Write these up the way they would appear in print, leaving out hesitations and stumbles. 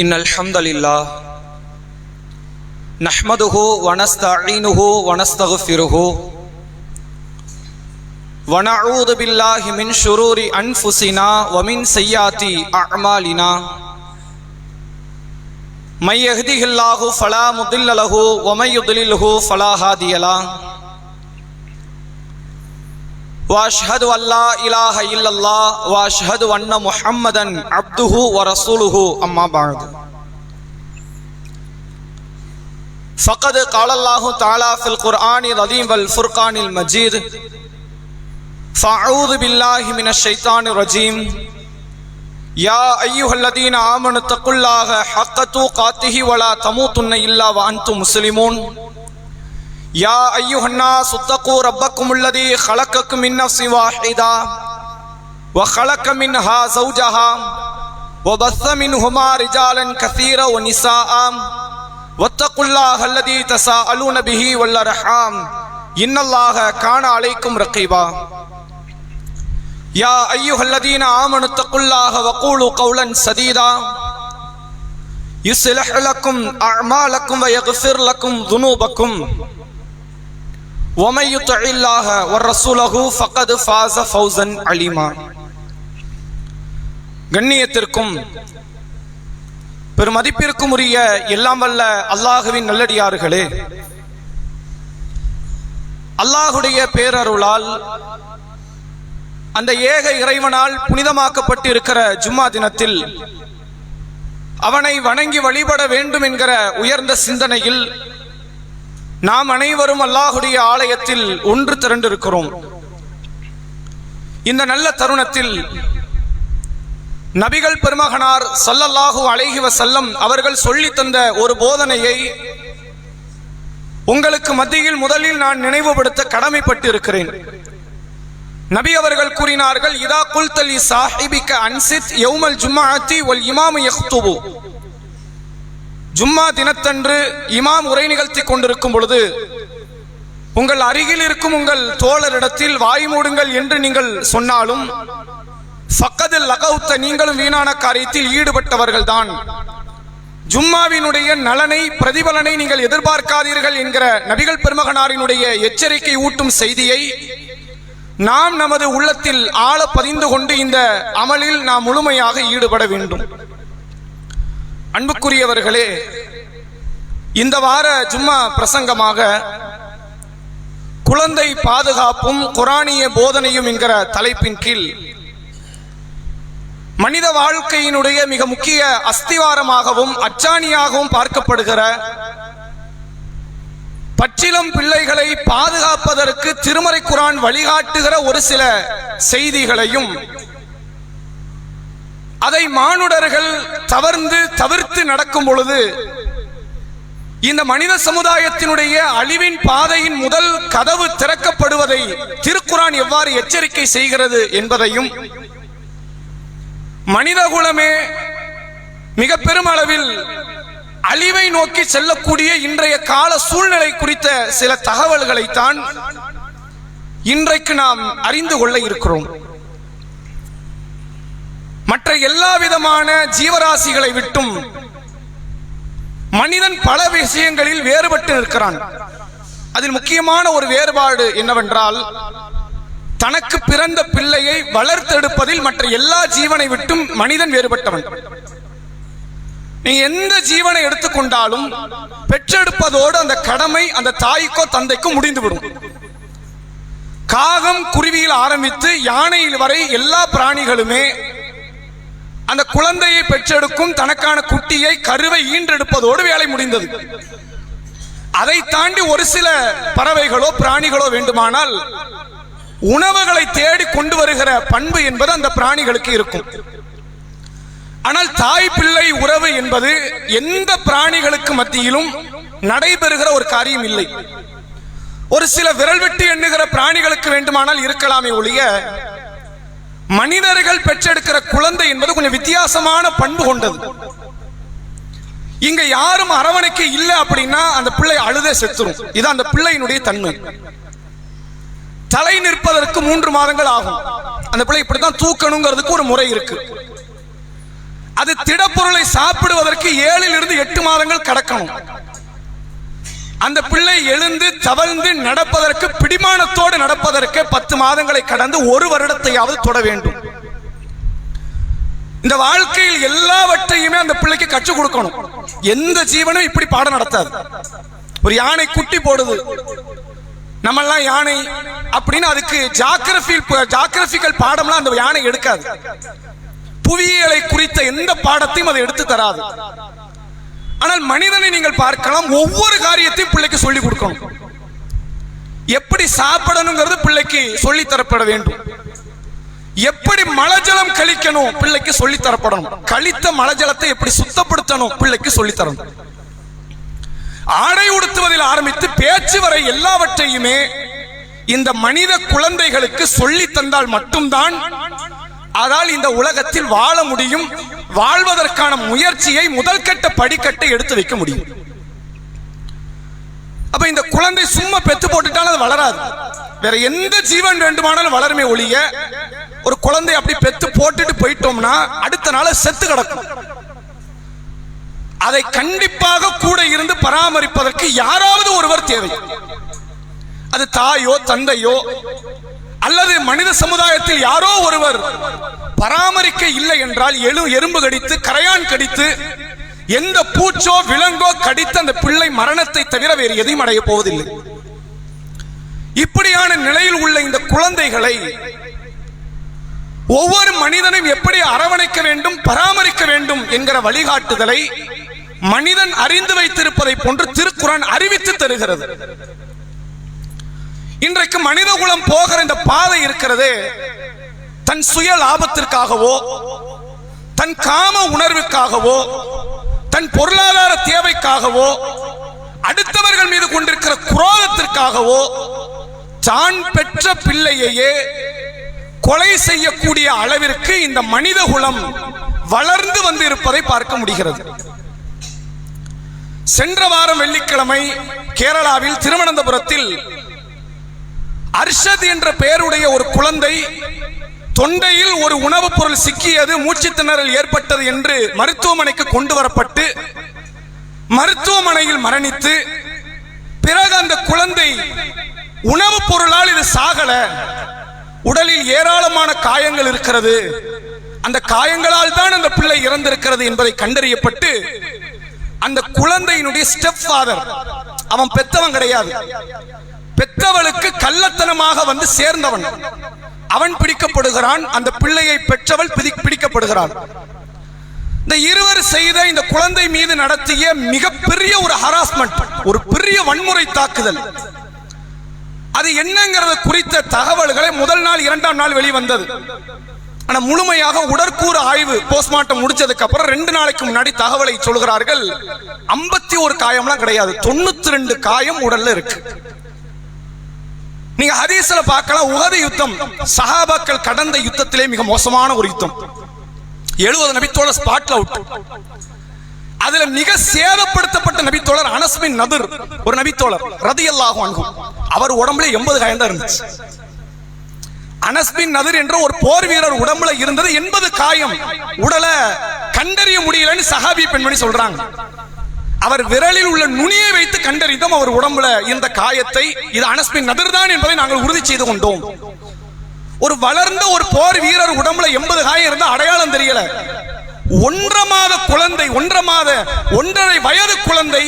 إن الحمد لله نحمده ونستعينه ونستغفره ونعوذ بالله من شرور أنفسنا ومن سيئات أعمالنا من يهده الله فلا مضل له ومن يضلله فلا هادي له وأشهد أن لا إله إلا الله وأشهد أن محمدا عبده ورسوله أما بعد فقد قال الله تعالى في القرآن العظيم والفرقان المجيد فأعوذ بالله من الشيطان الرجيم يا أيها الذين آمنوا اتقوا الله حق تقاته ولا تموتن إلا وأنتم مسلمون يا أيها الناس اتقوا ربكم الذي خلقكم من نفس واحدة وخلق منها زوجها وبث منهما رجالا كثيرا ونساء واتقوا الله الذي تساءلون به والأرحام إن الله كان عليكم رقيبا يا أيها الذين آمنوا اتقوا الله وقولوا قولا سديدا يصلح لكم أعمالكم ويغفر لكم ذنوبكم ومن يطع الله ورسوله فقد فاز فوزا عليما. கண்ணியத்திற்கும் பெருமதிப்பிற்கும் உரிய எல்லாம் வல்ல அல்லாஹுவின் நல்லடியார்களே, அல்லாஹுடைய பேரருளால் அந்த ஏக இறைவனால் புனிதமாக்கப்பட்டிருக்கிற ஜும்மா தினத்தில் அவனை வணங்கி வழிபட வேண்டும் என்கிற உயர்ந்த சிந்தனையில் நாம் அனைவரும் அல்லாஹுடைய ஆலயத்தில் ஒன்று திரண்டிருக்கிறோம். இந்த நல்ல தருணத்தில் நபிகள் பெருமகனார் ஸல்லல்லாஹு அலைஹி வஸல்லம் அவர்கள் சொல்லி தந்த ஒரு போதனையை உங்களுக்கு மத்தியில் முதலில் நான் நினைவுபடுத்த கடமைப்பட்டு இருக்கிறேன். நபி அவர்கள் கூறினார்கள், இதா குல்தலி சாஹிபிக அன்சித் யௌமல் ஜும்ஆத்தி வல் இமாமு யக்துபு. ஜும்மா தினத்தன்று இமாம் உரை நிகழ்த்தி கொண்டிருக்கும் பொழுது உங்கள் அருகில் இருக்கும் உங்கள் தோழரிடத்தில் வாய் மூடுங்கள் என்று நீங்கள் சொன்னாலும் ஃபக்கதில் லகவுத்த, நீங்களும் வீணான காரியத்தில் ஈடுபட்டவர்கள் தான். ஜும்மாவினுடைய நலனை பிரதிபலனை நீங்கள் எதிர்பார்க்காதீர்கள் என்கிற நபிகள் பெருமகனாரினுடைய எச்சரிக்கை ஊட்டும் செய்தியை நாம் நமது உள்ளத்தில் ஆழ பதிந்து கொண்டு இந்த அமலில் நாம் முழுமையாக ஈடுபட வேண்டும். அன்புக்குரியவர்களே, இந்த வார ஜும்மா பிரசங்கமாக குழந்தை பாதுகாப்பும் குரானிய போதனையும் என்கிற தலைப்பின் கீழ் மனித வாழ்க்கையினுடைய மிக முக்கிய அஸ்திவாரமாகவும் அச்சாணியாகவும் பார்க்கப்படுகிற பச்சிளம் பிள்ளைகளை பாதுகாப்பதற்கு திருமறை குர்ஆன் வழிகாட்டுகிற ஒரு சில செய்திகளையும் அதை மானுடர்கள் தவிர்த்து நடக்கும் பொழுது இந்த மனித சமுதாயத்தினுடைய அழிவின் பாதையின் முதல் கதவு திறக்கப்படுவதை திருக்குர்ஆன் எவ்வாறு எச்சரிக்கை செய்கிறது என்பதையும், மனிதகுலமே மிக பெருமளவில் அழிவை நோக்கி செல்லக்கூடிய இன்றைய கால சூழ்நிலை குறித்த சில தகவல்களைத்தான் இன்றைக்கு நாம் அறிந்து கொள்ள இருக்கிறோம். மற்ற எல்லா விதமான ஜீவராசிகளை விட்டும் மனிதன் பல விஷயங்களில் வேறுபட்டு நிற்கிறான். அதில் முக்கியமான ஒரு வேறுபாடு என்னவென்றால், தனக்கு பிறந்த பிள்ளையை வளர்த்தெடுப்பதில் மற்ற எல்லா ஜீவனை விட்டும் மனிதன் வேறுபட்டவன். நீ எந்த ஜீவனை எடுத்துக்கொண்டாலும் பெற்றெடுப்பதோடு அந்த கடமை அந்த தாய்க்கோ தந்தைக்கோ முடிந்துவிடும். காகம் குருவியில் ஆரம்பித்து யானையில் வரை எல்லா பிராணிகளுமே அந்த குழந்தையை பெற்றெடுக்கும், தனக்கான குட்டியை கருவை ஈன்றெடுப்பதோடு வேலை முடிந்தது. அதை தாண்டி ஒரு சில பறவைகளோ பிராணிகளோ வேண்டுமானால் உணவுகளை தேடி கொண்டு வருகிற பண்பு என்பது அந்த பிராணிகளுக்கு இருக்கும். ஆனால் தாய் பிள்ளை உறவு என்பது எந்த பிராணிகளுக்கு மத்தியிலும் நடைபெறுகிற ஒரு காரியம் இல்லை. ஒரு சில விரல் விட்டு எண்ணுகிற பிராணிகளுக்கு வேண்டுமானால் இருக்கலாமே ஒழிய, மனிதர்கள் பெற்றெடுக்கிற குழந்தை என்பது கொஞ்சம் வித்தியாசமான பண்பு கொண்டது. இங்க யாரும் அரவணைக்க இல்லை அப்படின்னா அந்த பிள்ளை அழுதே செத்துரும். இது அந்த பிள்ளையினுடைய தன்மை. தலை நிற்பதற்கு 3 மாதங்கள் ஆகும். அந்த பிள்ளை இப்படித்தான் தூக்கணுங்கிறதுக்கு ஒரு முறை இருக்கு. அது திடப்பொருளை சாப்பிடுவதற்கு 7 இருந்து 8 மாதங்கள் கடக்கணும். அந்த பிள்ளை எழுந்து தவழ்ந்து நடப்பதற்கு, பிடிமானத்தோடு நடப்பதற்கு 10 மாதங்களை கடந்து 1 வருடத்தையாவது தொட வேண்டும். இந்த வாழ்க்கையில் எல்லாவற்றையுமே அந்த பிள்ளைக்கு கற்றுக் கொடுக்கணும். எந்த ஜீவனும் இப்படி பாடம் நடத்தாது. ஒரு யானை குட்டி போடுது, நம்மெல்லாம் யானை அப்படின்னு அதுக்கு ஜாகிரபிக்கல் பாடம்லாம் அந்த யானை எடுக்காது. புவியியலை குறித்த எந்த பாடத்தையும் அதை எடுத்து தராது. ஆனால் மனிதனை நீங்கள் பார்க்கலாம், ஒவ்வொரு காரியத்தையும் பிள்ளைக்கு சொல்லிக் கொடுக்கணும். எப்படி சாப்பிடணுங்கிறது பிள்ளைக்கு சொல்லி தரப்பட வேண்டும். எப்படி மலஜலம் கழிக்கணும் பிள்ளைக்கு சொல்லி தரப்படணும். கழித்த மலஜலத்தை எப்படி சுத்தப்படுத்தணும் பிள்ளைக்கு சொல்லி தரணும். ஆடை உடுத்துவதில் ஆரம்பித்து பேச்சு வரை எல்லாவற்றையுமே இந்த மனித குழந்தைகளுக்கு சொல்லி தந்தால் மட்டும்தான் அதால் இந்த உலகத்தில் வாழ முடியும். வாழ்வதற்கான முயற்சியை முதல் கட்ட படிக்கட்டை எடுத்து வைக்க முடியும். அப்ப இந்த குழந்தை சும்மா பெத்து போட்டுட்டாலும் அது வளராது. வேற எந்த ஜீவன் வேண்டுமானாலும் வளருமே ஒழிய, ஒரு குழந்தை அப்படி பெத்து போட்டுட்டு போயிட்டோம்னா அடுத்த நாள் செத்து கிடக்கும். அதை கண்டிப்பாக கூட இருந்து பராமரிப்பதற்கு யாராவது ஒருவர் தேவை. அது தாயோ தந்தையோ அல்லது மனித சமுதாயத்தில் யாரோ ஒருவர் பராமரிக்க இல்லை என்றால் எறும்பு கடித்து, கரையான் கடித்து, எந்த பூச்சோ விலங்கோ கடித்து அந்த பிள்ளை மரணத்தை தவிர வேறு எதையும் அடைய போவதில்லை. இப்படியான நிலையில் உள்ள இந்த குழந்தைகளை ஒவ்வொரு மனிதனும் எப்படி அரவணைக்க வேண்டும், பராமரிக்க வேண்டும் என்கிற வழிகாட்டுதலை மனிதன் அறிந்து வைத்திருப்பதை போன்று திருக்குர்ஆன் அறிவித்து தருகிறது. இன்றைக்கு மனித குலம் போகிற இந்த பாதை இருக்கிறது, தன் சுய லாபத்திற்காகவோ, தன் காம உணர்வுக்காகவோ, தன் பொருளாதார தேவைக்காகவோ, அடுத்தவர்கள் மீது கொண்டிருக்கிற குரோதத்திற்காகவோ தான் பெற்ற பிள்ளையையே கொலை செய்யக்கூடிய அளவிற்கு இந்த மனித குலம் வளர்ந்து வந்து இருப்பதை பார்க்க முடிகிறது. சென்ற வாரம் வெள்ளிக்கிழமை கேரளாவில் திருவனந்தபுரத்தில் அர்ஷத் என்ற பெயருடைய ஒரு குழந்தை தொண்டையில் ஒரு உணவுப் பொருள் சிக்கியது, மூச்சு திணறல் ஏற்பட்டது என்று மருத்துவமனைக்கு கொண்டு வரப்பட்டு மருத்துவமனையில் மரணித்து, பிறகு அந்த குழந்தை உணவுப் பொருளால் இது சாகல, உடலில் ஏராளமான காயங்கள் இருக்கிறது, அந்த காயங்களால் தான் அந்த பிள்ளை இறந்திருக்கிறது என்பதை கண்டறியப்பட்டு அந்த குழந்தையினுடைய ஸ்டெப் ஃபாதர், அவன் பெத்தவன் கிடையாது, பெற்றவளுக்கு கள்ளத்தனமாக வந்து சேர்ந்தவன், அவன் பிடிக்கப்படுகிறான். அந்த பிள்ளையை பெற்றவள் பிடிக்கப்படுகிறாள். இந்த இருவர் செய்த இந்த குழந்தை மீது நடத்திய மிகப்பெரிய ஒரு ஹராஸ்மெண்ட், ஒரு பெரிய வன்முறை தாக்குதல், அது என்னங்கிறது குறித்த தகவல்களை முதல் நாள் 2ஆம் நாள் வெளிவந்தது. ஆனா முழுமையாக உடற்கூறு ஆய்வு போஸ்ட்மார்ட்டம் முடிச்சதுக்கு அப்புறம் 2 நாளைக்கு முன்னாடி தகவலை சொல்கிறார்கள், 51 காயம்லாம் கிடையாது, 92 காயம் உடல்ல இருக்கு. நீங்க ஹதீஸ்ல பார்க்கலாம், உஹது யுத்தம் சஹாபாக்கள் கடந்த யுத்தத்திலே மிக மோசமான ஒரு யுத்தம். 70 நபித்தோழர் ஸ்பாட்ல அவுட். அதுல மிக சேதப்படுத்தப்பட்ட நபித்தோழர் அனஸ் பின் நதுர், ஒரு நபித்தோழர் ரலியல்லாஹு அன்ஹு. அவர் உடம்புல 80 காயம் தான் இருந்துச்சு. அனஸ் பின் நதுர் என்ற ஒரு போர் வீரர் உடம்புல இருந்தது 80 காயம். உடலை கண்டறிய முடியலன்னு சஹாபி பெண்மணி சொல்றாங்க. அவர் விரலில் உள்ள நுனியை வைத்து கண்டறிந்தோம் அவர் உடம்புல இந்த காயத்தை, இது அனஸ் பின் நதுர் தான் என்பதை நாங்கள் உறுதி செய்து கொண்டோம். ஒரு வளர்ந்த ஒரு போர் வீரர் உடம்புல 80 காயம் இருந்தா அடையாளம் தெரியல. 1.5 மாத குழந்தை, 1.5 வயது குழந்தை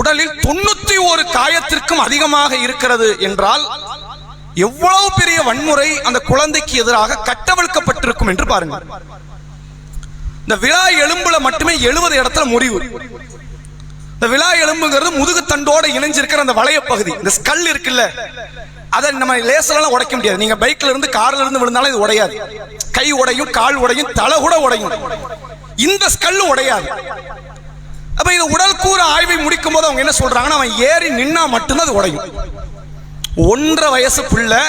உடலில் 91 காயத்திற்கும் அதிகமாக இருக்கிறது என்றால் எவ்வளவு பெரிய வன்முறை அந்த குழந்தைக்கு எதிராக கட்டவிழ்க்கப்பட்டிருக்கும் என்று பாருங்க. இந்த விழா எலும்புல மட்டுமே 70 இடத்துல முறிவு. இந்த விழா எலும்புங்கிறது முதுகு தண்டோட இணைஞ்சிருக்கிற அந்த வளைய பகுதி, இந்த ஸ்கல் இருக்குல்ல, அதை நம்ம லேசரெல்லாம் உடைக்க முடியாது. நீங்க பைக்ல இருந்து கார்ல இருந்து விழுந்தாலும் இது உடையாது. கை உடையும், கால் உடையும், தலை கூட உடையும், இந்த ஸ்கல் உடையாது. அப்ப இது உடல் கூறு ஆய்வை முடிக்கும் போது அவங்க என்ன சொல்றாங்கன்னா, அவன் ஏறி நின்னா மட்டும்தான் அது உடையும். 1.5 வயசு பிள்ளை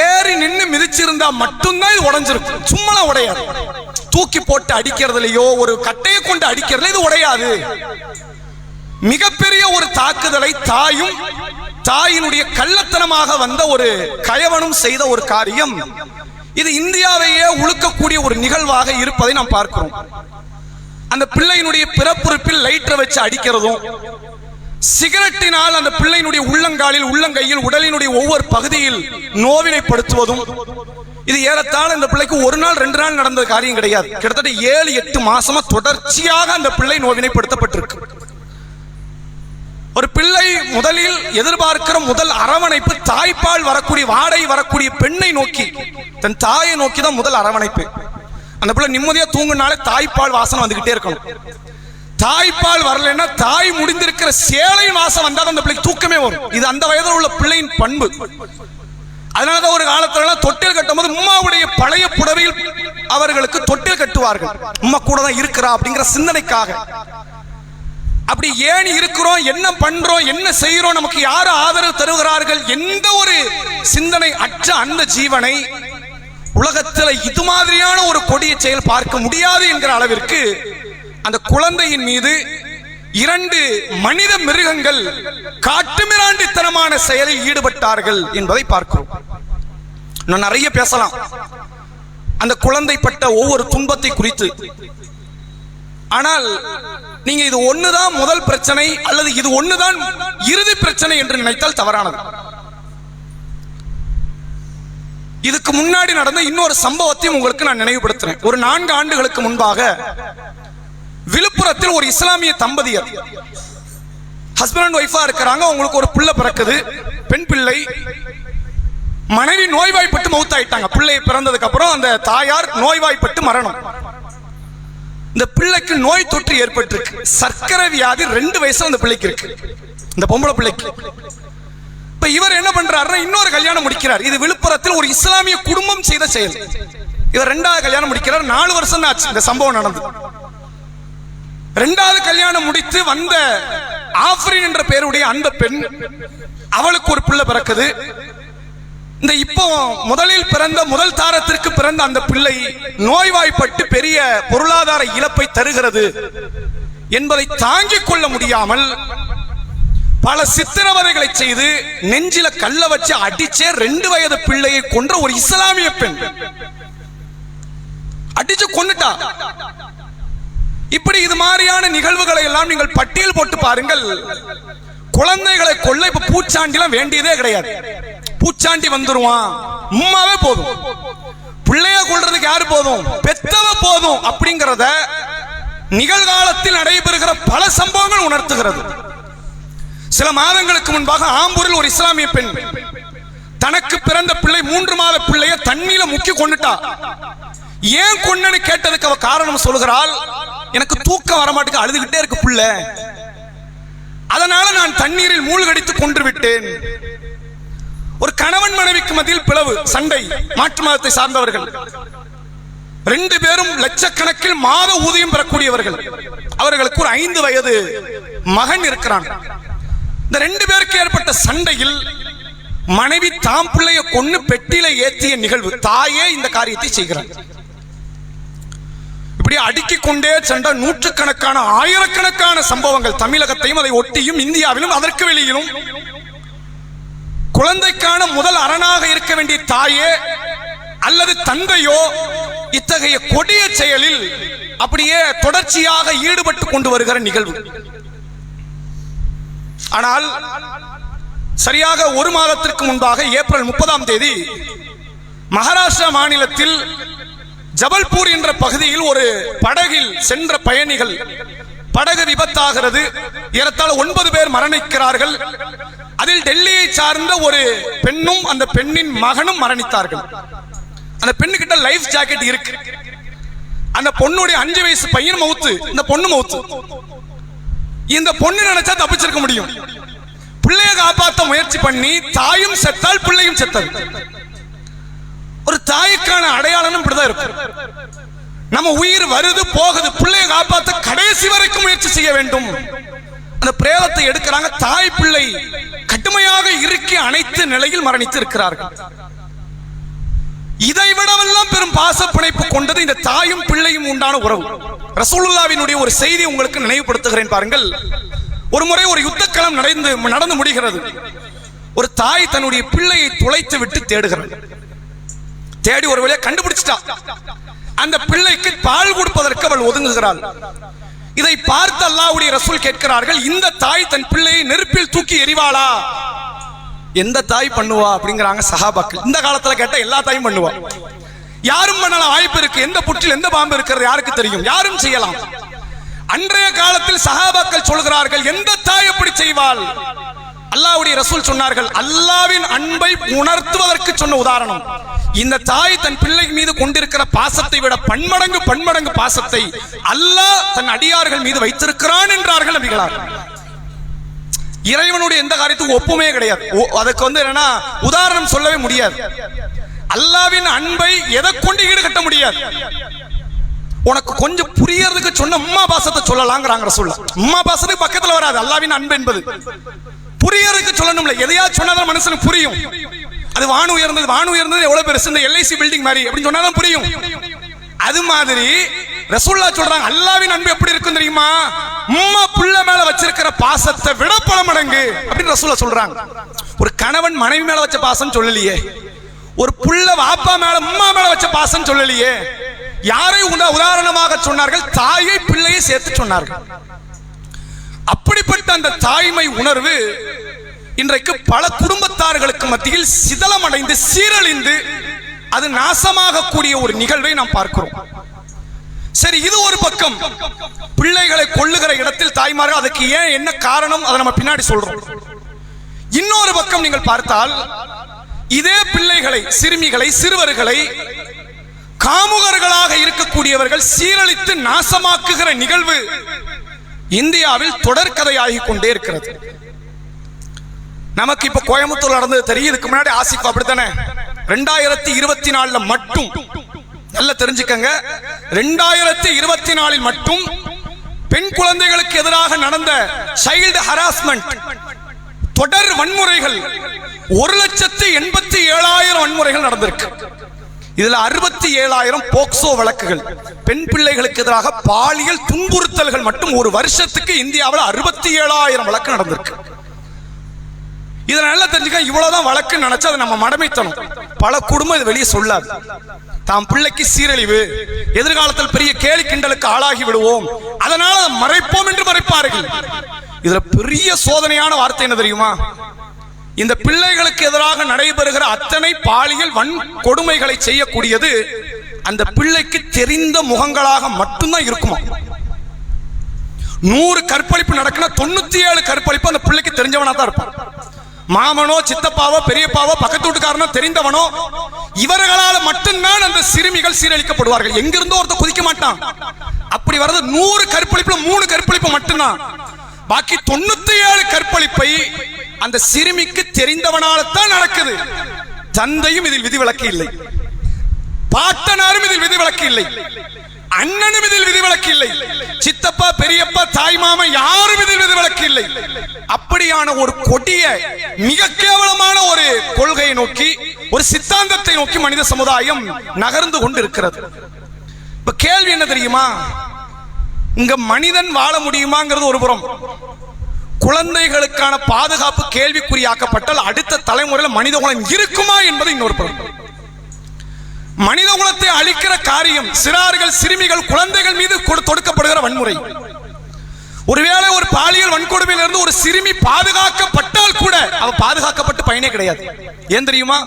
ஏறி நின்று மிதிச்சிருந்தா மட்டும்தான் இது உடைஞ்சிருக்கும், சும்மா உடையாது. தூக்கி போட்டு அடிக்கிறதுலையோ ஒரு கட்டையை கொண்டு அடிக்கிறதுல இது உடையாது. மிகப்பெரிய ஒரு தாக்குதலை தாயினுடைய கள்ளத்தனமாக வந்த ஒரு கயவனும் செய்த ஒரு காரியம் இது இந்தியாவையே உழுக்கக்கூடிய ஒரு நிகழ்வாக இருப்பதை நாம் பார்க்கிறோம். அந்த பிள்ளையினுடைய பிறப்புறுப்பில் லைட்டரை வச்சு அடிக்கிறதும், சிகரெட்டினால் அந்த பிள்ளையினுடைய உள்ளங்காலில் உள்ளங்கையில் உடலினுடைய ஒவ்வொரு பகுதியில் நோவினைப்படுத்துவதும், இது ஏறத்தாழ இந்த பிள்ளைக்கு ஒரு நாள் 2 நாள் நடந்த காரியம் கிடையாது. கிட்டத்தட்ட 7-8 மாசமா தொடர்ச்சியாக அந்த பிள்ளை நோவினைப்படுத்தப்பட்டிருக்கு. ஒரு பிள்ளை முதலில் எதிர்பார்க்கிற முதல் அரவணைப்பு தாய்ப்பால் வரக்கூடிய வாடை வரக்கூடிய பெண்ணை நோக்கி, தன் தாயை நோக்கி தான் முதல் அரவணைப்பு. அந்த பிள்ளை நிம்மதியா தூங்குனாலே தாய்ப்பால் வாசனை வந்துகிட்டே இருக்கணும். தாய்ப்பால் வரலன்னா தாய் முடிந்திருக்கிற சேலையின் வாசம் வந்தால் அந்த பிள்ளைக்கு தூக்கமே வரும். இது அந்த வயதில் உள்ள பிள்ளையின் பண்பு. அதனாலதான் ஒரு காலத்துல தொட்டில் கட்டும் போது உம்மாவுடைய பழைய புடவையில் அவர்களுக்கு தொட்டில் கட்டுவார்கள். உம்மா கூட தான் இருக்கிறா அப்படிங்கிற சிந்தனைக்காக. அப்படி ஏன் இருக்கிறோம், என்ன பண்றோம், என்ன செய்யறோம், நமக்கு யாரு ஆதரவு தருகிறார்கள், எந்த ஒரு சிந்தனை அற்ற அந்த ஜீவனை உலகத்தில் இது மாதிரியான ஒரு கொடிய செயல் பார்க்க முடியாது என்கிற அளவிற்கு அந்த குழந்தையின் மீது 2 மனித மிருகங்கள் காட்டுமிராண்டித்தனமான செயலில் ஈடுபட்டார்கள் என்பதை பார்க்கிறோம். நான் நிறைய பேசலாம் அந்த குழந்தை பட்ட ஒவ்வொரு துன்பத்தை குறித்து. ஆனால் நீங்க இது ஒண்ணுதான் முதல் பிரச்சனை அல்லது இது ஒண்ணுதான் இறுதி பிரச்சனை என்று நினைத்தால் தவறானது. இதுக்கு முன்னாடி நடந்த இன்னொரு சம்பவத்தையும் உங்களுக்கு நான் நினைவுபடுத்துறேன். ஒரு 4 ஆண்டுகளுக்கு முன்பாக விழுப்புரத்தில் ஒரு இஸ்லாமிய தம்பதியர் ஹஸ்பண்ட் அண்ட் ஒய்ஃபா இருக்கிறாங்க. அவங்களுக்கு ஒரு பிள்ளை பிறக்குது, பெண் பிள்ளை. மனைவி நோய்வாய்ப்பட்டு மௌத்தாயிட்டாங்க. பிள்ளை பிறந்ததுக்கு அப்புறம் அந்த தாயார் நோய்வாய்ப்பட்டு மரணம். இந்த பிள்ளைக்கு நோய் தொற்று ஏற்பட்டிருக்கு. சர்க்கரை வியாதி 2 வயசுல அந்த பிள்ளைக்கு இருக்கு, இந்த பொம்பளை பிள்ளைக்கு. இப்ப இவர் என்ன பண்றாருன்னா இன்னொரு கல்யாணம் முடிக்கிறார். இது விழுப்புரத்தில் ஒரு இஸ்லாமிய குடும்பம் செய்த செயல். இவர் 2வது கல்யாணம் முடிக்கிறார். 4 வருஷம் தான் ஆச்சு இந்த சம்பவம் நடந்து. 2வது கல்யாணம் முடித்து வந்த ஆஃப்ரின் என்ற பெயருடைய அந்த பெண், அவளுக்கு ஒரு பிள்ளை பிறக்குது. இந்த இப்போ முதலில் பிறந்த முதல் தாரத்திற்கு பிறந்த அந்த பிள்ளை நோய்வாய்ப்பட்டு பெரிய பொருளாதார இழப்பை தருகிறது என்பதை தாங்கிக் கொள்ள முடியாமல் பல சித்திரவதைகளை செய்து நெஞ்சில கல்ல வச்சு அடிச்சே 2 வயது பிள்ளையை கொன்ற ஒரு இஸ்லாமிய பெண் அடிச்சு கொன்னுட்டா. இப்படி இது மாதிரியான நிகழ்வுகளை எல்லாம் நீங்கள் பட்டியல் போட்டு பாருங்கள். குழந்தைகளை கொல்ல இப்ப பூச்சாண்டிலாம் வேண்டியதே கிடையாது. பூச்சாண்டி வந்துருவான், உம்மாவே போதும். பிள்ளைய கொல்றதுக்கு யாரு போதும்? பெத்தவ போதும் அப்படிங்கறத நிகழ்காலத்தில் நடைபெறுகிற பல சம்பவங்கள் உணர்த்துகிறது. சில மாதங்களுக்கு முன்பாக ஆம்பூரில் ஒரு இஸ்லாமிய பெண் தனக்கு பிறந்த பிள்ளை 3 மாத பிள்ளைய தண்ணீர முக்கி கொண்டுட்டா. ஏன் கொன்னன்னு கேட்டதுக்கு அவ காரணம் சொல்கிறாள், எனக்கு தூக்கம் வரமாட்டுக்கு, அழுதுகிட்டே இருக்கு புள்ள, அதனால நான் தண்ணீரில் மூழ்கடித்து கொன்று விட்டேன். ஒரு கணவன் மனைவிக்கு மத்தியில் பிளவு, சண்டை, மாற்று மதத்தை சார்ந்தவர்கள் 2 பேரும் லட்சக்கணக்கில் மாத ஊதியம் பெறக்கூடியவர்கள். அவர்களுக்கு ஒரு 5 வயது மகன் இருக்கிறான். இந்த 2 பேருக்கு ஏற்பட்ட சண்டையில் மனைவி தாம் பிள்ளைய கொன்னு பெட்டியில ஏற்றிய நிகழ்வு. தாயே இந்த காரியத்தை செய்கிறார். இப்படி அடுக்கிக் கொண்டே சென்ற நூற்றுக்கணக்கான ஆயிரக்கணக்கான சம்பவங்கள் தமிழகத்தையும் அதை ஒட்டியும் இந்தியாவிலும் அதற்கு வெளியிலும். குழந்தைக்கான முதல் அரணாக இருக்க வேண்டிய தாயே அல்லது தந்தையோ இத்தகைய கொடிய செயலில் அப்படியே தொடர்ச்சியாக ஈடுபட்டு கொண்டு வருகிற நிகழ்வு. ஆனால் சரியாக 1 மாதத்திற்கு முன்பாக ஏப்ரல் 30ஆம் தேதி மகாராஷ்டிரா மாநிலத்தில் ஜபல்பூர் என்ற பகுதியில் ஒரு படகில் சென்ற பயணிகள் படகு விபத்தாகிறது. ஏறத்தாழ 9 பேர் மரணிக்கிறார்கள். அதில் டெல்லியை சார்ந்த ஒரு பெண்ணும் அந்த பெண்ணின் மகனும் மரணித்தார்கள். அந்த பெண்ணுகிட்ட லைஃப் ஜாக்கெட் இருக்கு. அந்த பொண்ணுடைய 5 வயசு பையன் மவுத்து, இந்த பொண்ணு மவுத்து. இந்த பொண்ணு நினைச்சா தப்பிச்சிருக்க முடியும். பிள்ளைய காப்பாற்ற முயற்சி பண்ணி தாயும் செத்தால் பிள்ளையும் செத்தது. ஒரு தாய்க்கான அடையாளம் இப்படிதான் இருக்கும். நம்ம உயிர் வருது போகுது, பிள்ளைய காப்பாற்ற கடைசி வரைக்கும் முயற்சி செய்ய வேண்டும். அந்த பிரேதத்தை எடுக்கிறாங்க. தாய் பிள்ளை கடுமையாக இறுக்கி அனைத்து நிலையில் மரணித்து இருக்கிறார்கள். இதை விடவெல்லாம் பெரும் பாச பிணைப்பு கொண்டது இந்த தாயும் பிள்ளையும் உண்டான உறவு. ரசூலுல்லாஹ்வினுடைய ஒரு செய்தி உங்களுக்கு நினைவுபடுத்துகிறேன் பாருங்கள். ஒரு முறை ஒரு யுத்தக்களம் நடந்து முடிகிறது. ஒரு தாய் தன்னுடைய பிள்ளையை துளைத்து விட்டு தேடுகிறார். தேடி ஒரு வழியா கண்டுபிடிச்சிட்டா. அந்த பிள்ளைக்கு பால் கொடுப்பதற்கு அவள் ஒதுங்குகிறாள். இதை பார்த்து அல்லாஹ்வுடைய ரசூல் கேட்கிறார்கள், இந்த தாய் தன் பிள்ளையை நெருப்பில் தூக்கி எறிவாளா? எந்த தாய் பண்ணுவா அப்படிங்கிறாங்க சஹாபாக்கள். இந்த காலத்துல கேட்டா எல்லா தாயும் பண்ணுவா. யாரும் பண்ணலாம், வாய்ப்பு இருக்கு. எந்த புற்றில் எந்த பாம்பு இருக்கிறது யாருக்கு தெரியும்? யாரும் செய்யலாம். அன்றைய காலத்தில் சஹாபாக்கள் சொல்கிறார்கள், எந்த தாய் எப்படி செய்வாள்? அல்லாஹ்வுடைய ரசூல் சொன்னார்கள், அல்லாஹ்வின் அன்பை உணர்த்துவதற்கு சொன்ன உதாரணம். இந்த தாய் தன் பிள்ளை மீது கொண்டிருக்கிற பாசத்தை விட பன்மடங்கு பாசத்தை அல்லாஹ் தன் அடியார்கள் மீது வைத்திருக்கிறான் என்றார்கள் நபிகளார். இறைவனுடைய எந்த காரியத்துக்கும் ஒப்புமே கிடையாது. அதுக்கு என்னன்னா உதாரணம் சொல்லவே முடியாது. அல்லாஹ்வின் அன்பை எதை கொண்டு ஈடுகட்ட முடியாது. உனக்கு கொஞ்சம் புரியறதுக்கு சொன்ன உம்மா பாசத்தை சொல்லலாங்கிறாங்க ரசூல். உம்மா பாசத்துக்கு பக்கத்துல வராது அல்லாஹ்வின் அன்பு என்பது. புரியறதுக்கு சொல்லணும்ல, எதையாவது சொன்னாதான் மனுஷனுக்கு புரியும். அது வானு உயர்ந்தது எவ்வளவு பெருசு, இந்த LIC பில்டிங் மாதிரி அப்படின்னு சொன்னாதான் புரியும். அது மாதிரி ரசூலுல்லாஹ் சொல்றாங்க, அல்லாஹ்வின் அன்பு எப்படி இருக்கும் தெரியுமா? உம்மா புள்ள மேல வச்சிருக்கிற பாசத்தை விட பல மடங்கு அப்படின்னு ரசூலுல்லாஹ் சொல்றாங்க. ஒரு கணவன் மனைவி மேல வச்ச பாசம் சொல்லலையே, ஒரு புள்ள வாப்பா மேல உம்மா மேல வச்ச பாசம் சொல்லலையே. யாரை உதாரணமாக சொன்னார்கள்? தாயை பிள்ளையை சேர்த்து சொன்னார்கள். அப்படிப்பட்ட அந்த தாய்மை உணர்வு இன்றைக்கு பல குடும்பத்தார்களுக்கு மத்தியில் சிதலமடைந்து சீரழிந்து அது நாசமாக கூடிய ஒரு நிகழ்வை நாம் பார்க்கிறோம். சரி, இது ஒரு பக்கம். பிள்ளைகளை கொள்ளுகிற இடத்தில் தாய்மார்கள், அதுக்கு ஏன் என்ன காரணம் அதை நம்ம பின்னாடி சொல்றோம். இன்னொரு பக்கம் நீங்கள் பார்த்தால், இதே பிள்ளைகளை, சிறுமிகளை, சிறுவர்களை காமுகர்களாக இருக்கக்கூடியவர்கள் சீரழித்து நாசமாக்குகிற நிகழ்வு இந்தியாவில் தொடர்கதையாகி கொண்டே இருக்கிறது. நமக்கு இப்ப கோயம்புத்தூர் நடந்தது தெரியும். இதுக்கு முன்னாடி ஆசிப் அப்படித்தானே 2024 மட்டும் நல்ல தெரிஞ்சுக்கங்க, 2024 மட்டும் பெண் குழந்தைகளுக்கு எதிராக நடந்த சைல்டு ஹராஸ்மெண்ட் தொடர் வன்முறைகள் 1,87,000 வன்முறைகள் நடந்திருக்கு. இதுல 67,000 போக்சோ வழக்குகள், பெண் பிள்ளைகளுக்கு எதிராக பாலியல் துன்புறுத்தல்கள் மட்டும் ஒரு வருஷத்துக்கு இந்தியாவில் 67,000 வழக்கு நடந்திருக்கு. இதை நல்லா தெரிஞ்சுக்க. இவ்வளவுதான் வழக்கு நினைச்சா அது நம்ம மடமைத்தனம். பல குடும்பம் இது வெளியே சொல்லாது. தாம் பிள்ளைக்கு சீரழிவு, எதிர்காலத்தில் பெரிய கேலி கிண்டலுக்கு ஆளாகி விடுவோம், அதனால மறைப்போம் என்று மறைப்பார்கள். இதுல பெரிய சோதனையான வார்த்தை என்ன தெரியுமா? இந்த பிள்ளைகளுக்கு எதிராக நடைபெறுகிற அத்தனை பாலியல் கொடுமைகளை செய்யக்கூடியது அந்த பிள்ளைக்கு தெரிந்த முகங்களாக மட்டும்தான் இருக்குமா? 100 கற்பழிப்பு நடக்குன்னா 97 கற்பழிப்பு அந்த பிள்ளைக்கு தெரிஞ்சவனா தான் இருப்பான். மாமனோ சித்தப்பாவோ பெரியப்பாவோ பக்கத்து வீட்டுக்காரனோ தெரிந்தவனோ, இவர்களால் மட்டும்தான் அந்த சிறுமிகள் சீரழிக்கப்படுவார்கள். எங்கிருந்தோ ஒருத்தர் குதிக்க மாட்டான். அப்படி வர்றது 100 கற்பழிப்புல 3 கற்பழிப்பு மட்டும்தான். பாக்கி 97 கற்பழிப்பை அந்த சிறுமிக்கு தெரிந்தவனால தான் நடக்குது. தந்தையும் இதில் விதிவிலக்கு இல்லை, பாட்டனாரும் இதில் விதிவிலக்கு இல்லை, அண்ணனும் இதில் விதிவிலக்கு இல்லை, சித்தப்பா பெரியப்பா தாய் மாமா யாரும் இதில் விதிவிலக்கு இல்லை. அப்படியான ஒரு கொடிய மிக கேவலமான ஒரு கொள்கையை நோக்கி, ஒரு சித்தாந்தத்தை நோக்கி மனித சமுதாயம் நகர்ந்து கொண்டு இருக்கிறது. இப்ப கேள்வி என்ன தெரியுமா? இங்க மனிதன் வாழ முடியுமாங்கிறது ஒரு புறம். குழந்தைகளுக்கான பாதுகாப்பு கேள்விக்குறியாக்கப்பட்டால் அடுத்த தலைமுறையில் மனித குலம் இருக்குமா என்பது இன்னொரு புறம். மனித குலத்தை அழிக்கிற காரியம் சிறார்கள், சிறுமிகள், குழந்தைகள் மீது தொடுக்கப்படுகிற வன்முறை. ஒருவேளை ஒரு பாலியல் வன்கொடுமையில இருந்து ஒரு சிறுமி பாதுகாக்கப்பட்டால் கூட அவ பாதுகாக்கப்பட்டு பயனே கிடையாது. ஏன் தெரியுமா?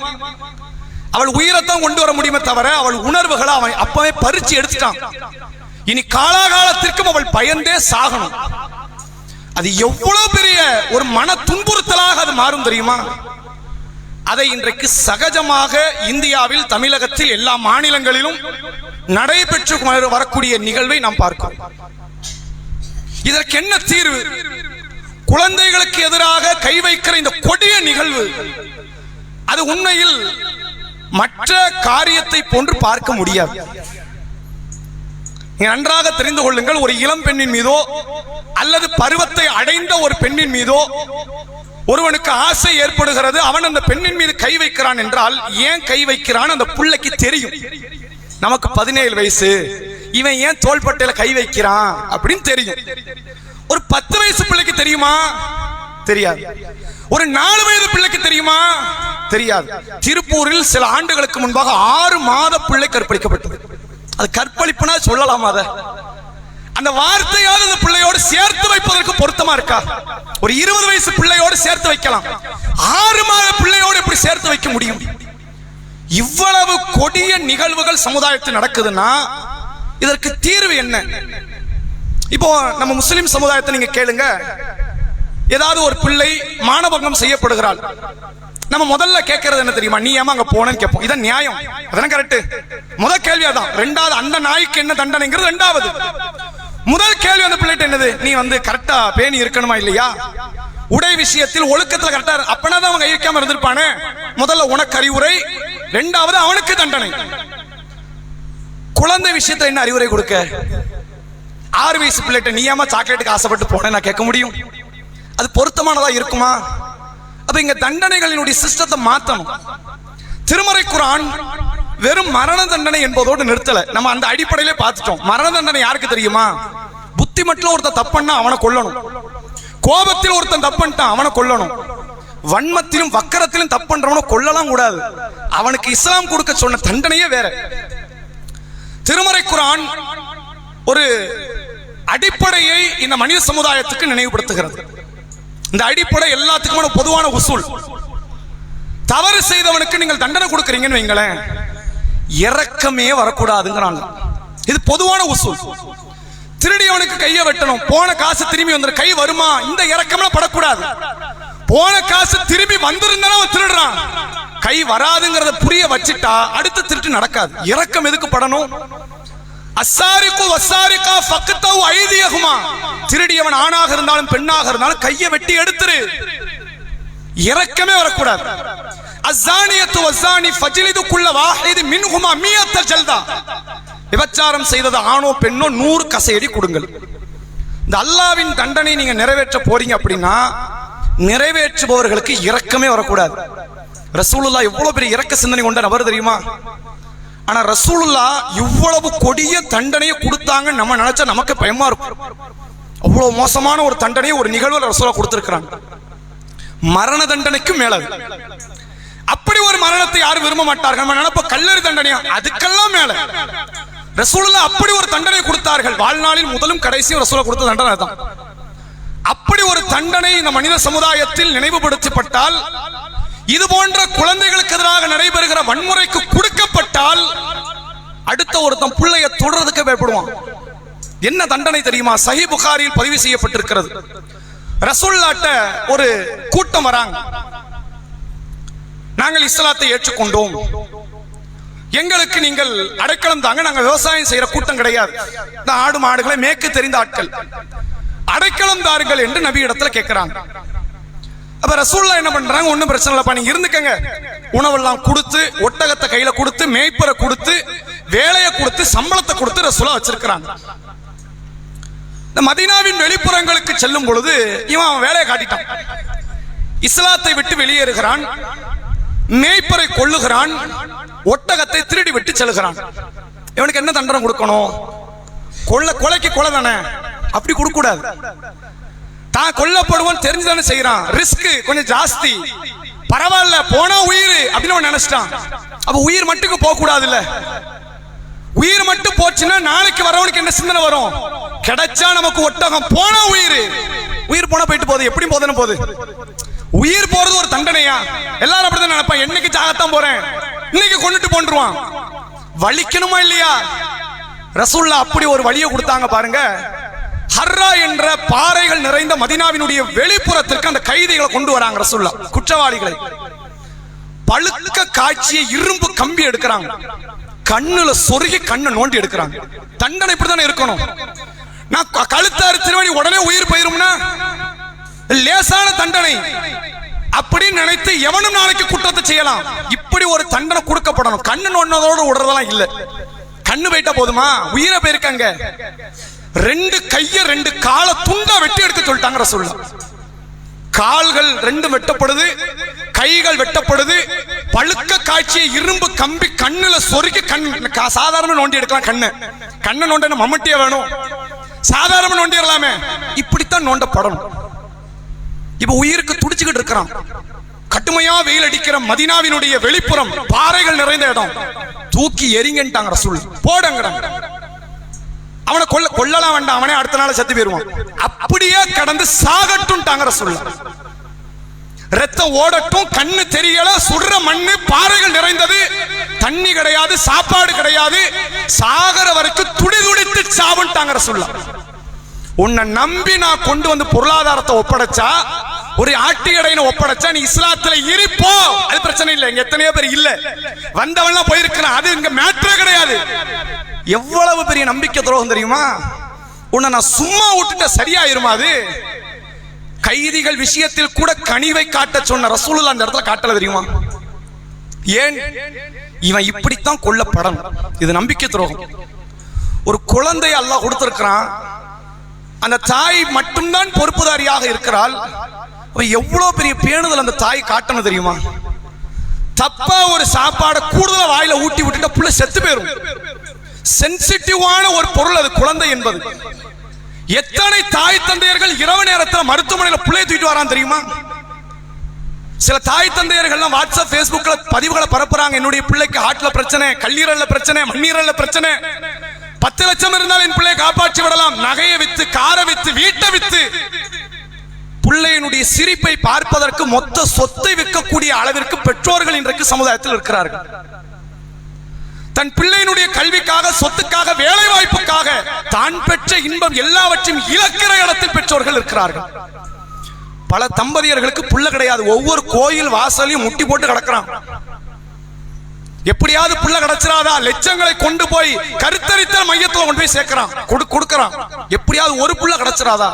அவள் உயிரத்தான் கொண்டு வர முடியுமே தவிர அவள் உணர்வுகளை அவன் அப்பவே பறிச்சு எடுத்துட்டான். இனி காலாகாலத்திற்கும் அவள் பயந்தே சாகணும். அது எவ்வளவு பெரிய ஒரு மன துன்புறுத்தலாக அது மாறும் தெரியுமா? அதை இன்றைக்கு சகஜமாக இந்தியாவில், தமிழகத்தில், எல்லா மாநிலங்களிலும் நடைபெற்று வரக்கூடிய நிகழ்வை நாம் பார்க்கிறோம். இதற்கு என்ன தீர்வு? குழந்தைகளுக்கு எதிராக கை வைக்கிற இந்த கொடிய நிகழ்வு அது உண்மையில் மற்ற காரியத்தை போன்று பார்க்க முடியாது. நன்றாக தெரிந்து கொள்ளுங்கள், ஒரு இளம் பெண்ணின் மீதோ அல்லது பருவத்தை அடைந்த ஒரு பெண்ணின் மீதோ ஒருவனுக்கு ஆசை ஏற்படுகிறது, அவன் அந்த பெண்ணின் மீது கை வைக்கிறான் என்றால் ஏன் கை வைக்கிறான் அந்த பிள்ளைக்கு தெரியும். நமக்கு 17 வயசு, இவன் ஏன் தோள்பட்டையில கை வைக்கிறான் அப்படின்னு தெரியும். ஒரு 10 வயசு பிள்ளைக்கு தெரியுமா? தெரியாது. ஒரு 4 வயது பிள்ளைக்கு தெரியுமா? தெரியாது. திருப்பூரில் சில ஆண்டுகளுக்கு முன்பாக 6 மாத பிள்ளை கற்பழிக்கப்பட்டது. அது கற்பழிப்புனா சொல்லலாமா? அத அந்த வார்த்தையால் அந்த பிள்ளையோடு சேர்த்து வைப்பதற்கு பொருத்தமா இருக்கா? ஒரு 20 வயசு பிள்ளையோடு சேர்த்து வைக்கலாம், 6 மாத பிள்ளையோடு எப்படி சேர்த்து வைக்க முடியும்? இவ்வளவு கொடிய நிகழ்வுகள் சமுதாயத்தில் நடக்குதுன்னா இதற்கு தீர்வு என்ன? இப்போ நம்ம முஸ்லிம் சமுதாயத்தை நீங்க கேளுங்க. ஏதாவது ஒரு பிள்ளை மானபங்கம் செய்யப்படுகிறாள், நம்ம முதல்ல கேட்கறது என்ன தெரியுமா? நீ ஏமா அங்க போனேன்னு கேட்போம். இதான் நியாயம், அதான் கரெக்ட். முதல் கேள்வி அதான். ரெண்டாவது, அந்த நாய்க்கு என்ன தண்டனைங்கிறது ரெண்டாவது. முதல் கேள்வி அந்த பிள்ளைகிட்ட என்னது? நீ கரெக்டா பேணி இருக்கணுமா இல்லையா? உடை விஷயத்தில் ஒழுக்கத்துல கரெக்டா, அப்பனா தான் அவன் கைக்காம இருந்திருப்பானே. முதல்ல உனக்கு அறிவுரை, ரெண்டாவது அவனுக்கு தண்டனை. குழந்தை விஷயத்துல என்ன அறிவுரை கொடுக்க? 6 வயசு பிள்ளைகிட்ட நீ ஏமா சாக்லேட்டுக்கு ஆசைப்பட்டு போனேன் நான் கேட்க முடியும்? அது பொருத்தமானதா இருக்குமா? அப்ப இங்க தண்டனைகளினுடைய சிஸ்டத்தை மாத்தணும். திருமறை குர்ஆன் வெறும் மரண தண்டனை என்பதோடு நிறுத்தல. நம்ம அந்த அடிப்படையிலே பார்த்துட்டோம். மரண தண்டனை யாருக்கு தெரியுமா? புத்தி மட்டும் ஒருத்தன் தப்பண்ணா அவனை கொல்லணும், கோபத்தில் ஒருத்தன் தப்பன்ட்டான் அவனை கொல்லணும், வன்மத்திலும் வக்கரத்திலும் தப்பன்றவனை கொல்லலாம் கூடாது. அவனுக்கு இஸ்லாம் கொடுக்க சொன்ன தண்டனையே வேற. திருமறை குர்ஆன் ஒரு அடிப்படையை இந்த மனித சமுதாயத்துக்கு நினைவுபடுத்துகிறது. இந்த அடிப்படை எல்லாத்துக்குமான பொதுவான உசூல். தவறு செய்தவனுக்கு நீங்கள் தண்டனை கொடுக்கறீங்கன்னு வைங்களேன், இரக்கமே வரக்கூடாதுங்கிறாங்க. இது பொதுவான உசூல். திருடியவனுக்கு கையை வெட்டணும், போன காசு திரும்பி வந்துடும், கை வருமா? இந்த இரக்கம்லாம் படக்கூடாது. போன காசு திரும்பி வந்திருந்தாலும் அவன் திருடுறான், கை வராதுங்கிறத புரிய வச்சுட்டா அடுத்த திருட்டு நடக்காது. இரக்கம் எதுக்கு படணும்? அஸ்ஸாரிகு வஸ்ஸாரிகா ஃபக்தவு ஐதியஹுமா, திருடியவன் ஆணாக இருந்தாலும் பெண்ணாக இருந்தாலும் கையை வெட்டி எடுத்துரு. இரக்கமே வரக்கூடாது. அஸ்ஸானியத்து வஸ்ஸானி ஃபஜ்லிது குல்ல வாஹிது மின்ஹுமா மியத்த ஜல்தா, விபச்சாரம் செய்தது ஆணோ பெண்ணோ 100 கசையடி கொடுங்கள். இந்த அல்லாஹ்வின் தண்டனை நீங்க நிறைவேற்ற போறீங்க அப்படின்னா நிறைவேற்றுபவர்களுக்கு இரக்கமே வரக்கூடாது. ரசூலுல்லாஹ் எவ்வளவு பெரிய இரக்க சிந்தனை கொண்ட நபர் தெரியுமா? ஆனா ரசூலுல்லாஹ் இவ்வளவு கொடிய தண்டனையை கொடுத்தாங்க நம்ம நினைச்சா நமக்கு பயமா இருக்கும். அவ்வளவு மோசமான ஒரு தண்டனையை ஒரு நிகழ்வுல ரசூலுல்லாஹ் கொடுத்திருக்கிறாங்க. மரண தண்டனைக்கும் மேல. அப்படி ஒரு மரணத்தை யாரும் விரும்ப மாட்டார்கள். நம்ம நினைப்ப கல்லறி தண்டனையா, அதுக்கெல்லாம் மேல ரசூலுல்லாஹ் அப்படி ஒரு தண்டனை கொடுத்தார்கள். வாழ்நாளில் முதலும் கடைசியும் ரசூலுல்லாஹ் கொடுத்த தண்டனை தான். அப்படி ஒரு தண்டனை இந்த மனித சமுதாயத்தில் நினைவுபடுத்தப்பட்டால், இது போன்ற குழந்தைகளுக்கு எதிராக நடைபெறுகிற வன்முறைக்கு கொடுக்கப்பட்டால் அடுத்த ஒருத்தன் பிள்ளைய தொடர்றதுக்கு பயப்படுவான். என்ன தண்டனை தெரியுமா? சஹீஹ் புகாரியில் பதிவு செய்யப்பட்டிருக்கிறது. ரசூலுல்லாஹ்ட்ட ஒரு கூட்டம் வராங்க. நாங்கள் இஸ்லாத்தை ஏற்றுக்கொண்டோம், எங்களுக்கு நீங்கள் அடைக்கலம் தாங்க, நாங்கள் விவசாயம் செய்யற கூட்டம் கிடையாது, இந்த ஆடு மாடுகளை மேய்க்க தெரிந்த ஆட்கள், அடைக்கலம் தாருங்கள் என்று நபி இடத்துல கேட்கிறாங்க. அப்ப ரசூலுல்லாஹ் என்ன பண்றாங்க? ஒண்ணும் பிரச்சனை இல்லப்பா, நீங்க இருந்துக்கங்க. உணவெல்லாம் கொடுத்து, ஒட்டகத்தை கையில கொடுத்து, மேய்ப்பரை கொடுத்து, வேலையை கொடுத்து, சம்பளத்தை கொடுத்து ரசூலுல்லாஹ் வச்சிருக்கிறாங்க. இந்த மதீனாவின் வெளிப்புறங்களுக்கு செல்லும் பொழுது இவன் வேலையை காட்டிட்டான். இஸ்லாத்தை விட்டு வெளியேறுகிறான், மேய்ப்பரை கொல்லுகிறான், ஒட்டகத்தை திருடி விட்டு செல்கிறான். இவனுக்கு என்ன தண்டனை கொடுக்கணும்? கொலைக்கு கொலை தானே, அப்படி கொடுக்க கூடாது. தான் கொல்லப்படுவான் தெரிஞ்சுதானே செய்யறான், ரிஸ்க் கொஞ்சம் ஜாஸ்தி, பரவாயில்ல போனா உயிர் அப்படின்னு அவன் நினைச்சிட்டான். அப்ப உயிர் மட்டுக்கு போக கூடாது இல்ல. உயிர் மட்டும் போச்சுன்னா நாளைக்கு வரவனுக்கு என்ன சிந்தனை வரும்? கிடைச்சா நமக்கு ஒட்டகம், போனா உயிர், உயிர் போனா போயிட்டு போகுது, எப்படி போதுன்னு போகுது. உயிர் போறது ஒரு தண்டனையா? எல்லாரும் அப்படிதான் நினைப்பான், என்னைக்கு சாகத்தான் போறேன், இன்னைக்கு கொண்டுட்டு போன்றுவான். வலிக்கணுமா இல்லையா? ரசூலுல்லாஹ் அப்படி ஒரு வழியை கொடுத்தாங்க பாருங்க. ஹர்ரா என்ற பாறைகள் நிறைந்த மதீனாவினுடைய வெளிப்புறத்திற்கு அந்த கைதிகளை கொண்டு வராங்க ரசூலுல்லாஹ், குற்றவாளிகளை. பழுக்க காட்சிய இரும்பு கம்பி எடுக்கிறாங்க, கண்ணுல சொருகி கண்ணை நோண்டி எடுக்கிறாங்க. தண்டனை இப்படித்தானே இருக்கணும். நான் கழுத்தாறு திருவடி உடனே உயிர் போயிரும்னா லேசான தண்டனை அப்படின்னு நினைத்து எவனும் நாளைக்கு குற்றத்தை செய்யலாம். இப்படி ஒரு தண்டனை கொடுக்கப்படணும். கண்ணு நோண்டதோடு விடுறதெல்லாம் இல்ல. கண்ணு போயிட்டா போதுமா? உயிரை போயிருக்காங்க. 2 கைய 2 காலை துண்டா வெட்டி எடுக்க சொல்லிட்டாங்க ரசூலுல்லாஹ். கால்கள் 2 வெட்டப்படுது, கைகள் வெட்டப்படுது. பழுக்க காட்சியை இரும்பு கம்பி கண்ணுல சொருக்கி சாதாரண நோண்டி எடுக்கலாம். கண்ணை நோண்ட மம்மட்டியா வேணும், சாதாரண நோண்டிடலாமே. இப்படித்தான் நோண்டப்படணும். இப்ப உயிருக்கு துடிச்சுக்கிட்டு இருக்கிறான், கட்டு கடுமையா வெயில் அடிக்கிற மதீனாவினுடைய வெளிப்புறம் பாறைகள் நிறைந்த இடம். தூக்கி எரிங்கன்ட்டாங்க ரசூல். போடுங்கறாங்க. அவனை கொல்லலாம் வேண்டாம், அவனே அடுத்த நாள் செத்து போயிருவான். அப்படியே கடந்து சாகட்டும்ட்டாங்க ரசூல். ரத்தம் ஓடட்டும், கண்ணு தெரியல, சுடுற மண்ணு, பாறைகள் நிறைந்தது, தண்ணி கிடையாது, சாப்பாடு கிடையாது, சாகர வரைக்கும் துடி துடித்து சாவுன்ட்டாங்க ரசூல். உன்னை நம்பி நான் கொண்டு வந்து பொருளாதாரத்தை ஒப்படைச்சா, ஒரு ஆட்டு இடையின ஒப்படைச்சா, நீ இஸ்லாத்துல இருப்போ, அது பிரச்சனை இல்லை. இங்க எத்தனையோ பேர் இல்ல, வந்தவன் போயிருக்கிறான், அது இங்க மேட்டரே கிடையாது. எவ்வளவு பெரிய நம்பிக்கை துரோகம் தெரியுமா? உன்னை நான் சும்மா விட்டுட்ட சரியாயிருமா? அது கைதிகள் விஷயத்தில் கூட கனிவை காட்ட சொன்ன ரசூலுல்லாஹ் அந்த இடத்துல காட்டல தெரியுமா? ஏன்? இவன் இப்படித்தான் கொல்லப்படணும். இது நம்பிக்கை துரோகம். ஒரு குழந்தையை அல்லாஹ் கொடுத்திருக்கிறான், அந்த தாய் மட்டும்தான் பொறுப்புதாரியாக இருக்கிறாள். எவ்வளவு பெரிய பேணுதல் அந்த தாய் காட்டணும் தெரியுமா? தப்பா ஒரு சாப்பாடை கூடுதலா வாயில ஊட்டி விட்டுட்டா புள்ள செத்து போயிரும். சென்சிட்டிவான ஒரு பொருள் அது குழந்தை என்பது. எத்தனை தாய் தந்தையர்கள் இரவு நேரத்தில் மருத்துவமனையில் பிள்ளை தூக்கிட்டு வரான் தெரியுமா? சில தாய் தந்தையர்கள் வாட்ஸ்அப் பேஸ்புக்ல பதிவுகளை பரப்புறாங்க. என்னுடைய பிள்ளைக்கு ஹார்ட்ல பிரச்சனை, கல்லீரல்ல பிரச்சனை, மண்ணீரல்ல பிரச்சனை, 10 லட்சம் இருந்தால் என் பிள்ளையை காப்பாற்றி விடலாம். நகையை வித்து, காரை வித்து, வீட்டை வித்து, பிள்ளையினுடைய சிரிப்பை பார்ப்பதற்கு மொத்த சொத்தை விற்கக்கூடிய அளவிற்கு பெற்றோர்கள் இன்றைக்கு சமுதாயத்தில் இருக்கிறார்கள். தன் பிள்ளையினுடைய கல்விக்காக, சொத்துக்காக, வேலை வாய்ப்புக்காக தான் பெற்ற இன்பம் எல்லாவற்றையும் இழக்கிற இடத்தில் பெற்றோர்கள் இருக்கிறார்கள். பல தம்பதியர்களுக்கு புள்ள கிடையாது. ஒவ்வொரு கோயில் வாசலையும் முட்டி போட்டு கிடக்கிறான். எப்படியாவது புள்ள கிடைச்சிராதா, லட்சங்களை கொண்டு போய் கருத்தரித்தல் மையத்தில் கொண்டு போய் சேர்க்கிறான், கொடுக்கறான். எப்படியாவது ஒரு புள்ள கிடைச்சிராதா?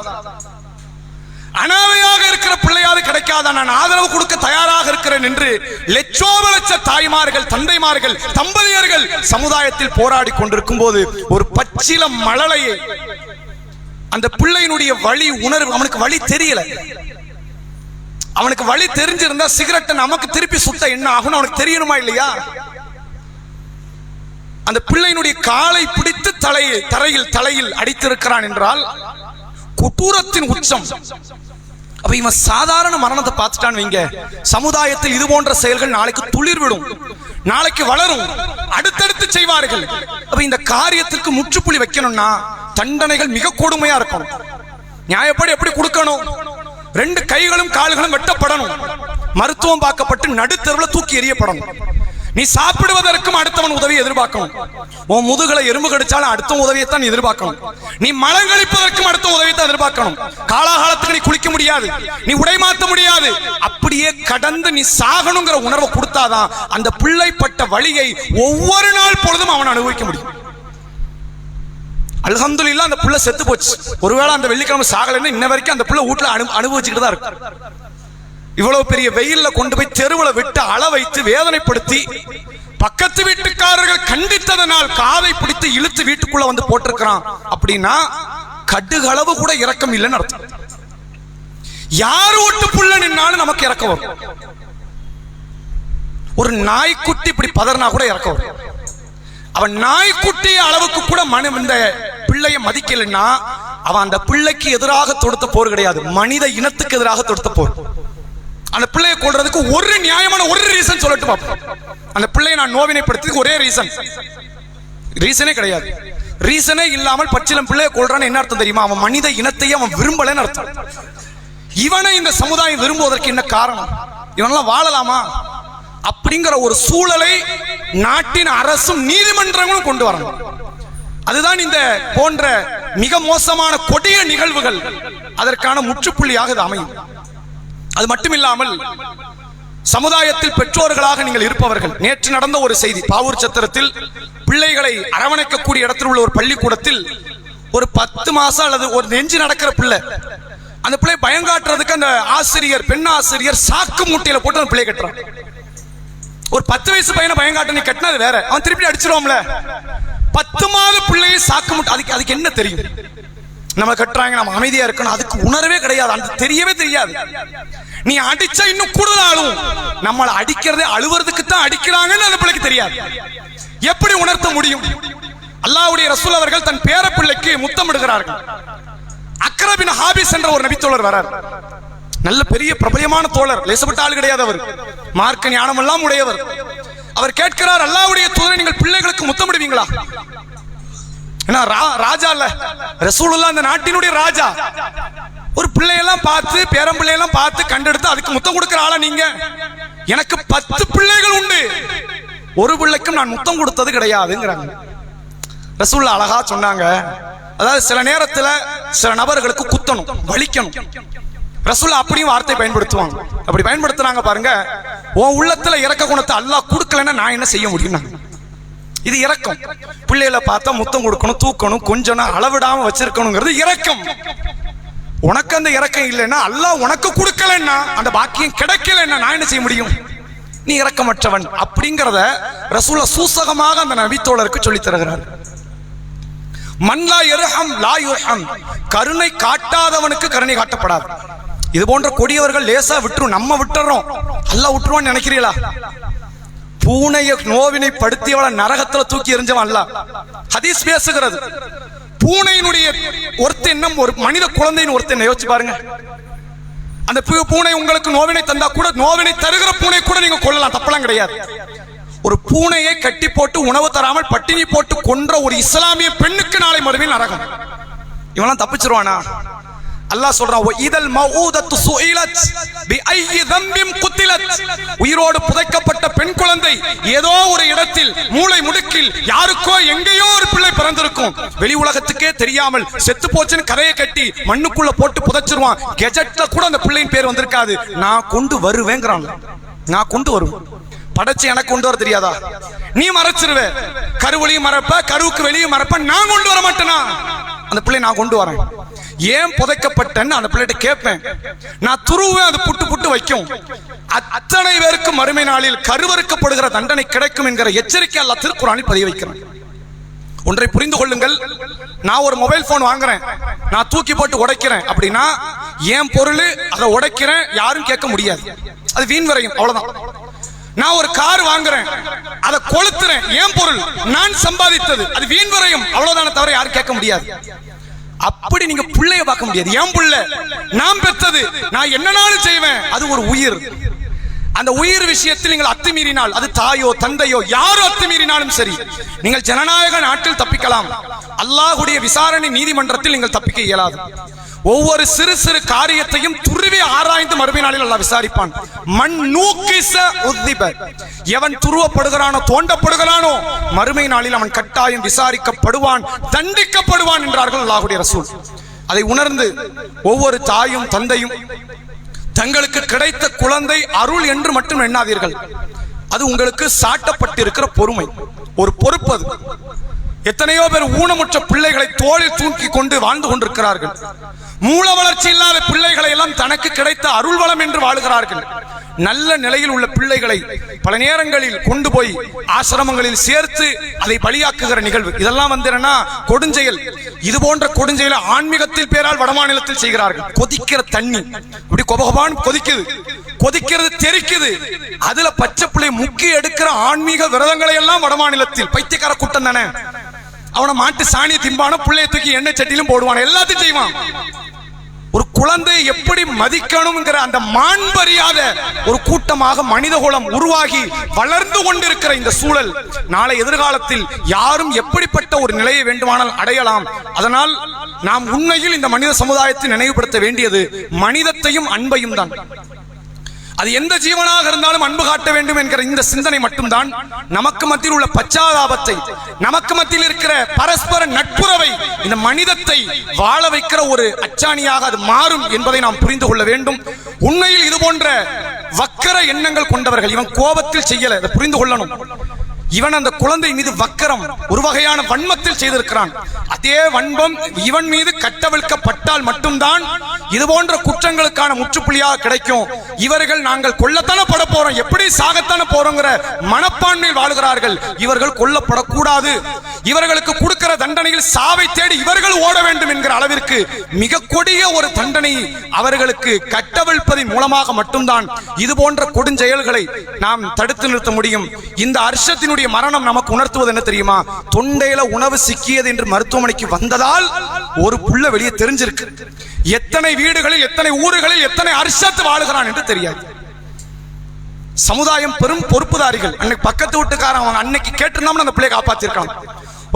அனாதையாக இருக்கிற பிள்ளையாவது கிடைக்காதா, நான் ஆதரவு கொடுக்க தயாராக இருக்கிறேன் என்று லட்சோப லட்ச தாய்மார்கள், தந்தைமார்கள், தம்பதியர்கள் சமுதாயத்தில் போராடி கொண்டிருக்கும் போது ஒரு பச்சிலம் மழலையை, அந்த பிள்ளையினுடைய வழி உணர்வு, அவனுக்கு வழி தெரியல. அவனுக்கு வழி தெரிஞ்சிருந்தா சிகரெட்டை நமக்கு திருப்பி சுத்த என்ன ஆகும் அவனுக்கு தெரியணுமா இல்லையா? அந்த பிள்ளையினுடைய காலை பிடித்து தலையில் அடித்திருக்கிறான் என்றால் கொடூரத்தின் உச்சம். அப்ப இவன் சாதாரண மரணத்தை பார்த்துட்டான் வைங்க, சமுதாயத்தில் இது போன்ற செயல்கள் நாளைக்கு துளிர்விடும், நாளைக்கு வளரும், அடுத்தடுத்து செய்வார்கள். அப்ப இந்த காரியத்திற்கு முற்றுப்புள்ளி வைக்கணும்னா தண்டனைகள் மிக கொடுமையா இருக்கும். நியாயப்படி எப்படி கொடுக்கணும்? 2 கைகளும் கால்களும் வெட்டப்படணும், மருத்துவம் பார்க்கப்பட்டு நடுத்தெருவில் தூக்கி எறியப்படணும். நீ சாப்பிடுவதற்கும் அடுத்தவன் உதவியை எதிர்பார்க்கணும். உன் முதுகலை எறும்பு கடிச்சாலும் அடுத்த உதவியைத்தான் எதிர்பார்க்கணும். நீ மலம் கழிப்பதற்கும் அடுத்த உதவியைத்தான் எதிர்பார்க்கணும். காலாகாலத்துக்கு நீ குளிக்க முடியாது, நீ உடை மாற்ற முடியாது. அப்படியே கடந்து நீ சாகணுங்கிற உணர்வை கொடுத்தாதான் அந்த பிள்ளைப்பட்ட வழியை ஒவ்வொரு நாள் பொழுதும் அவன் அனுபவிக்க முடியும். அல்ஹம்துலில்லாஹ் அந்த புள்ள செத்து போச்சு. ஒருவேளை அந்த வெள்ளிக்கிழமை சாகலைன்னு இன்ன வரைக்கும் அந்த புள்ள வீட்டுல அனுபவிச்சுட்டு தான் இருக்கு. இவ்வளவு பெரிய வெயில்ல கொண்டு போய் தெருவுல விட்டு அள வைத்து வேதனைப்படுத்தி பக்கத்து வீட்டுக்காரர்கள் கண்டித்ததனால் காதை பிடித்து இழுத்து வீட்டுக்குள்ள வந்து போட்டிருக்கிறான் அப்படின்னா கடுகளவு கூட இரக்கம் இல்லைன்னு அர்த்தம். யார் வீட்டு புள்ள நின்னாலும் நமக்கு இரக்கம் வரும். ஒரு நாய்க்குட்டி இப்படி பதறினா கூட இரக்கம் வரும். அவன் நாய்க்குட்டி அளவுக்கு கூட இந்த பிள்ளையை மதிக்கலைன்னா அவன் அந்த பிள்ளைக்கு எதிராக தொடுத்த போர் கிடையாது, மனித இனத்துக்கு எதிராக தொடுத்த போர். அந்த பிள்ளையை கொள்றதுக்கு ஒரு நியாயமான ஒரு ரீசன் சொல்லட்டு பார்ப்போம். அந்த பிள்ளையை நான் நோவினைப்படுத்துறதுக்கு ஒரே ரீசனே கிடையாது. ரீசனே இல்லாமல் பச்சிலம் பிள்ளையை கொள்றான்னு என்ன அர்த்தம் தெரியுமா? அவன் மனித இனத்தையே அவன் விரும்பலன்னு அர்த்தம். இவனை இந்த சமுதாயம் விரும்புவதற்கு என்ன காரணம்? இவனெல்லாம் வாழலாமா அப்படிங்கிற ஒரு சூழலை நாட்டின் அரசும் நீதிமன்றங்களும் கொண்டு வரணும். அதுதான் இந்த போன்ற மிக மோசமான கொடிய நிகழ்வுகள் அதற்கான முற்றுப்புள்ளியாக இது அமையும். அது மட்டுமில்லாமல் சமுதாயத்தில் பெற்றோர்களாக நீங்கள் இருப்பவர்கள், நேற்று நடந்த ஒரு செய்தி, பாவூர் சத்திரத்தில் பிள்ளைகளை அரவணைக்கக்கூடிய இடத்தில் உள்ள ஒரு பள்ளிக்கூடத்தில் ஒரு 10 மாசம் அல்லது ஒரு நெஞ்சு நடக்கிற பிள்ளை, அந்த பிள்ளை பயங்காட்டுறதுக்கு அந்த ஆசிரியர், பெண் ஆசிரியர் சாக்கு மூட்டையில போட்டு அந்த பிள்ளை கட்டுறான். ஒரு 10 வயசு பையனை பயங்காட்ட நீ கட்டினா அது வேற, அவன் திருப்பி அடிச்சிருவோம்ல. 10 மாத பிள்ளையை சாக்கு மூட்டை, அதுக்கு என்ன தெரியும்? நம்ம கட்டுறாங்க, நம்ம அமைதியா இருக்கணும், அதுக்கு உணர்வே கிடையாது, அந்த தெரியவே தெரியாது. நீ அடிச்சா இன்னும் கூடுதலும் நம்மளை அடிக்கிறதே அழுவறதுக்கு தான் அடிக்கிறாங்கன்னு அந்த பிள்ளைக்கு தெரியாது. எப்படி உணர்த்த முடியும்? அல்லாஹ்வுடைய ரசூல் அவர்கள் தன் பேர பிள்ளைக்கு முத்தமிடுகிறார்கள். அக்ரா பின் ஹாபிஸ் என்ற ஒரு நபித்தோழர் வரார். நல்ல பெரிய பிரபலியமான தோழர், லேசப்பட்ட ஆள் கிடையாது அவர், மார்க்க ஞானம் எல்லாம் உடையவர். அவர் கேட்கிறார், அல்லாஹ்வுடைய தூதரை நீங்கள் பிள்ளைகளுக்கு முத்தமிடுவீங்களா? ஏன்னா ராஜா இல்ல, ரசூலுல்லாஹ் அந்த நாட்டினுடைய ராஜா. ஒரு பிள்ளையெல்லாம் பார்த்து, பேரம்பிள்ளையெல்லாம் பார்த்து கண்டெடுத்து அதுக்கு முத்தம் கொடுக்கிற ஆளா நீங்க? எனக்கு 10 பிள்ளைகள் உண்டு, ஒரு பிள்ளைக்கும் நான் முத்தம் கொடுத்தது கிடையாதுங்கிறாங்க. ரசூலுல்லாஹ் அழகா சொன்னாங்க, அதாவது சில நேரத்துல சில நபர்களுக்கு குத்தணும், வலிக்கணும். ரசூலுல்லாஹ் அப்படியும் வார்த்தை பயன்படுத்துவாங்க. அப்படி பயன்படுத்துறாங்க பாருங்க, உன் உள்ளத்துல இரக்க குணத்தை அல்லாஹ் கொடுக்கலன்னா நான் என்ன செய்ய முடியும்? இது இரக்கம். பிள்ளைகளை பார்த்தா முத்தம் கொடுக்கணும், தூக்கணும், கொஞ்சம் அளவிடாம வச்சிருக்கணுங்கிறது இரக்கம். உனக்கு அந்த இரக்கம் இல்லைன்னா, அல்லாஹ் உனக்கு கொடுக்கலன்னா, அந்த பாக்கியம் கிடைக்கலன்னா நான் என்ன செய்ய முடியும்? நீ இரக்கமற்றவன் அப்படிங்கிறத ரசூலுல்லாஹ் சூசகமாக அந்த நபித்தோழருக்கு சொல்லி தருகிறார். மன்லா யர்ஹம் லா யுர்ஹம், கருணை காட்டாதவனுக்கு கருணை காட்டப்படாது. இது போன்ற கொடியவர்கள் லேசா விட்டுரும், நம்ம விட்டுறோம், அல்லாஹ் விட்டுருவான்னு நினைக்கிறீங்களா? பூனையை நோவினை படுத்தியவளை நரகத்துல தூக்கி எறிஞ்சவன் அல்லாஹ். ஹதீஸ் பேசுகிறது. பூனையினுடைய ஒருத்தன் என்ன, ஒரு மனித குழந்தையின் ஒருத்தன் யோசிச்சு பாருங்க. அந்த பூனை உங்களுக்கு நோவினை தந்தா கூட, நோவினை தருகிற பூனை கூட நீங்க கொல்லலாம், தப்பெல்லாம் கிடையாது. ஒரு பூனையை கட்டி போட்டு உணவு தராமல் பட்டினி போட்டு கொன்ற ஒரு இஸ்லாமிய பெண்ணுக்கு நாளை மறுமையில் நரகம். இவெல்லாம் தப்பிச்சிருவானா? அல்லாஹ் சொல்றான், இதல் மௌஊதத்து சுஇலத் பிஐயி தம்பின் குத்திலத், உயிரோடு புதைக்கப்பட்ட பெண் குழந்தை ஏதோ ஒரு இடத்தில் மூளை முடுக்கில் யாருக்கோ எங்கேயோ ஒரு பிள்ளை பிறந்திருக்கும், வெளி உலகத்துக்கே தெரியாமல் செத்து போச்சுன்னு கதையை கட்டி மண்ணுக்குள்ள போட்டு புதைச்சிருவான். கெஜெட்ல கூட அந்த பிள்ளையின் பேர் வந்திருக்காது. நான் கொண்டு வருவேங்கிறான், நான் கொண்டு வருவேன். படைச்சு எனக்கு கொண்டு வர தெரியாதா? நீ மறைச்சிருவே, கருவெளியும் மறைப்ப, கருவுக்கு வெளியே மறைப்ப, நான் கொண்டு வர மாட்டேனா? அந்த பிள்ளை நான் கொண்டு வரேன். ஏன் புதைக்கப்பட்டேன்னு அந்த பிள்ளைகிட்ட கேட்பேன். நான் துருவேன், அது புட்டு புட்டு வைக்கும். அத்தனை பேருக்கு மறுமை நாளில் கருவறுக்கப்படுகிற தண்டனை கிடைக்கும் என்கிற எச்சரிக்கை அல்லாஹ் திருக்குர்ஆனில் பதிய வைக்கிறேன். ஒன்றை புரிந்து கொள்ளுங்கள், நான் ஒரு மொபைல் போன் வாங்குறேன், நான் தூக்கி போட்டு உடைக்கிறேன் அப்படின்னா என் பொருள், அதை உடைக்கிறேன், யாரும் கேட்க முடியாது, அது வீண் விரையும், அவ்வளவுதான். நான் ஒரு கார் வாங்குறேன், அதை கொளுத்துறேன், என் பொருள், நான் சம்பாதித்தது, அது வீண் விரையும், அவ்வளவுதானே தவிர யாரும் கேட்க முடியாது. அப்படி நீங்க பிள்ளைய பார்க்க முடியாது. என் பிள்ளை, நான் பெற்றது, நான் என்னனாலும் செய்வேன், அது ஒரு உயிர். அந்த உயிர் விஷயத்தில் நீங்கள் அத்துமீறினால், அது தாயோ தந்தையோ யாரோ அத்துமீறினாலும் சரி, நீங்கள் ஜனநாயக நாட்டில் தப்பிக்கலாம், அல்லாஹ்வுடைய விசாரணை நீதிமன்றத்தில் நீங்கள் தப்பிக்க இயலாது. ஒவ்வொரு சிறு சிறு காரியத்தையும் துருவி ஆராய்ந்து மறுமை நாளில் அல்லாஹ் விசாரிப்பான். மண் நூக்கிஸ உத்திப, எவன் துருவப்படுகிறானோ, தோண்டப்படுகிறானோ, மறுமை நாளில் அவன் கட்டாயம் விசாரிக்கப்படுவான், தண்டிக்கப்படுவான் என்றார்கள் அல்லாஹ்வுடைய ரசூல். அதை உணர்ந்து ஒவ்வொரு தாயும் தந்தையும் தங்களுக்கு கிடைத்த குழந்தை அருள் என்று மட்டும் எண்ணாதீர்கள். அது உங்களுக்கு சாட்டப்பட்டிருக்கிற பொறுமை, ஒரு பொறுப்பு. அது எத்தனையோ பேர் ஊனமுற்ற பிள்ளைகளை தோளில் தூக்கி கொண்டு வாழ்ந்து கொண்டிருக்கிறார்கள். மூல வளர்ச்சி இல்லாத பிள்ளைகளை எல்லாம் தனக்கு கிடைத்த அருள் வளம் என்று வாழுகிறார்கள். நல்ல நிலையில் உள்ள பிள்ளைகளை பல நேரங்களில் கொண்டு போய் ஆசிரமங்களில் சேர்த்து அதை பலியாக்குகிற நிகழ்வு, இதெல்லாம் என்னன்னா கொடுஞ்செயல். இது போன்ற கொடுஞ்செயலை ஆன்மீகத்தில் பேரால் வடமாநிலத்தில் செய்கிறார்கள். கொதிக்கிற தண்ணி இப்படி கொபகபான் கொதிக்குது, கொதிக்கிறது தெரிக்குது, அதுல பச்சை பிள்ளை முக்கி எடுக்கிற ஆன்மீக விரதங்களை எல்லாம் வடமாநிலத்தில், பைத்தியக்கார கூட்டம் தானே, அவனை மாட்டு சாணி திம்பான, பிள்ளைய தூக்கி எண்ணெய் சட்டிலும் போடுவான், எல்லாத்தையும் செய்வான். ஒரு குழந்தையை எப்படி மதிக்கணும்ங்கிற அந்த மாண்பறியாத ஒரு கூட்டமாக மனித குலம் உருவாகி வளர்ந்து கொண்டிருக்கிற இந்த சூழல், நாளை எதிர்காலத்தில் யாரும் எப்படிப்பட்ட ஒரு நிலையை வேண்டுமானால் அடையலாம். அதனால் நாம் உண்மையில் இந்த மனித சமுதாயத்தை நினைவுபடுத்த வேண்டியது மனிதத்தையும் அன்பையும் தான். அது எந்த ஜீவனாக இருந்தாலும் அன்பு காட்ட வேண்டும் என்கிற இந்த சிந்தனை மட்டும்தான் நமக்கு மத்தியில் உள்ள பச்சாதாபத்தை, நமக்கு மத்தியில் இருக்கிற பரஸ்பர நட்புறவை, இந்த மனிதத்தை வாழ வைக்கிற ஒரு அச்சாணியாக அது மாறும் என்பதை நாம் புரிந்து கொள்ள வேண்டும். உண்மையில் இது போன்ற வக்கர எண்ணங்கள் கொண்டவர்கள், இவன் கோபத்தில் செய்யல, அதை புரிந்து கொள்ளணும். இவன் அந்த குழந்தை மீது வக்கரம், ஒரு வகையான வன்மத்தில் செய்திருக்கிறான். அதே வன்மம் இவன் மீது கட்டவிழ்க்கப்பட்டால் மட்டும்தான் இது போன்ற குற்றங்களுக்கான முற்றுப்புள்ளியாக கிடைக்கும். இவர்கள் நாங்கள் கொல்லத்தான பட போறோம், எப்படி சாகத்தான போறோங்கிற மனப்பான்மையில் வாழுகிறார்கள். இவர்கள் கொல்லப்படக்கூடாது, இவர்களுக்கு கொடுக்கிற தண்டனையில் சாவை தேடி இவர்கள் ஓட வேண்டும் என்கிற அளவிற்கு மிக கொடிய ஒரு தண்டனை அவர்களுக்கு கட்டவிழ்ப்பதன் மூலமாக மட்டும்தான் இது போன்ற கொடுஞ்செயல்களை நாம் தடுத்து நிறுத்த முடியும். இந்த அர்ஷத்தினுடைய மரணம் நமக்கு உணர்த்துவது என்ன தெரியுமா? தொண்டையில உணவு சிக்கியது என்று மருத்துவமனைக்கு வந்ததால் ஒரு புள்ள வெளியே தெரிஞ்சிருக்கு. எத்தனை வீடுகளில், எத்தனை ஊர்களில், எத்தனை அர்ஷத் வாழுகிறான் என்று தெரியாது. சமுதாயம் பெரும் பொறுப்புதாரிகள். அன்னைக்கு பக்கத்து வீட்டுக்காரன் அவங்க அன்னைக்கு கேட்டிருந்தோம்னா அந்த பிள்ளையை காப்பாத்திருக்கான்.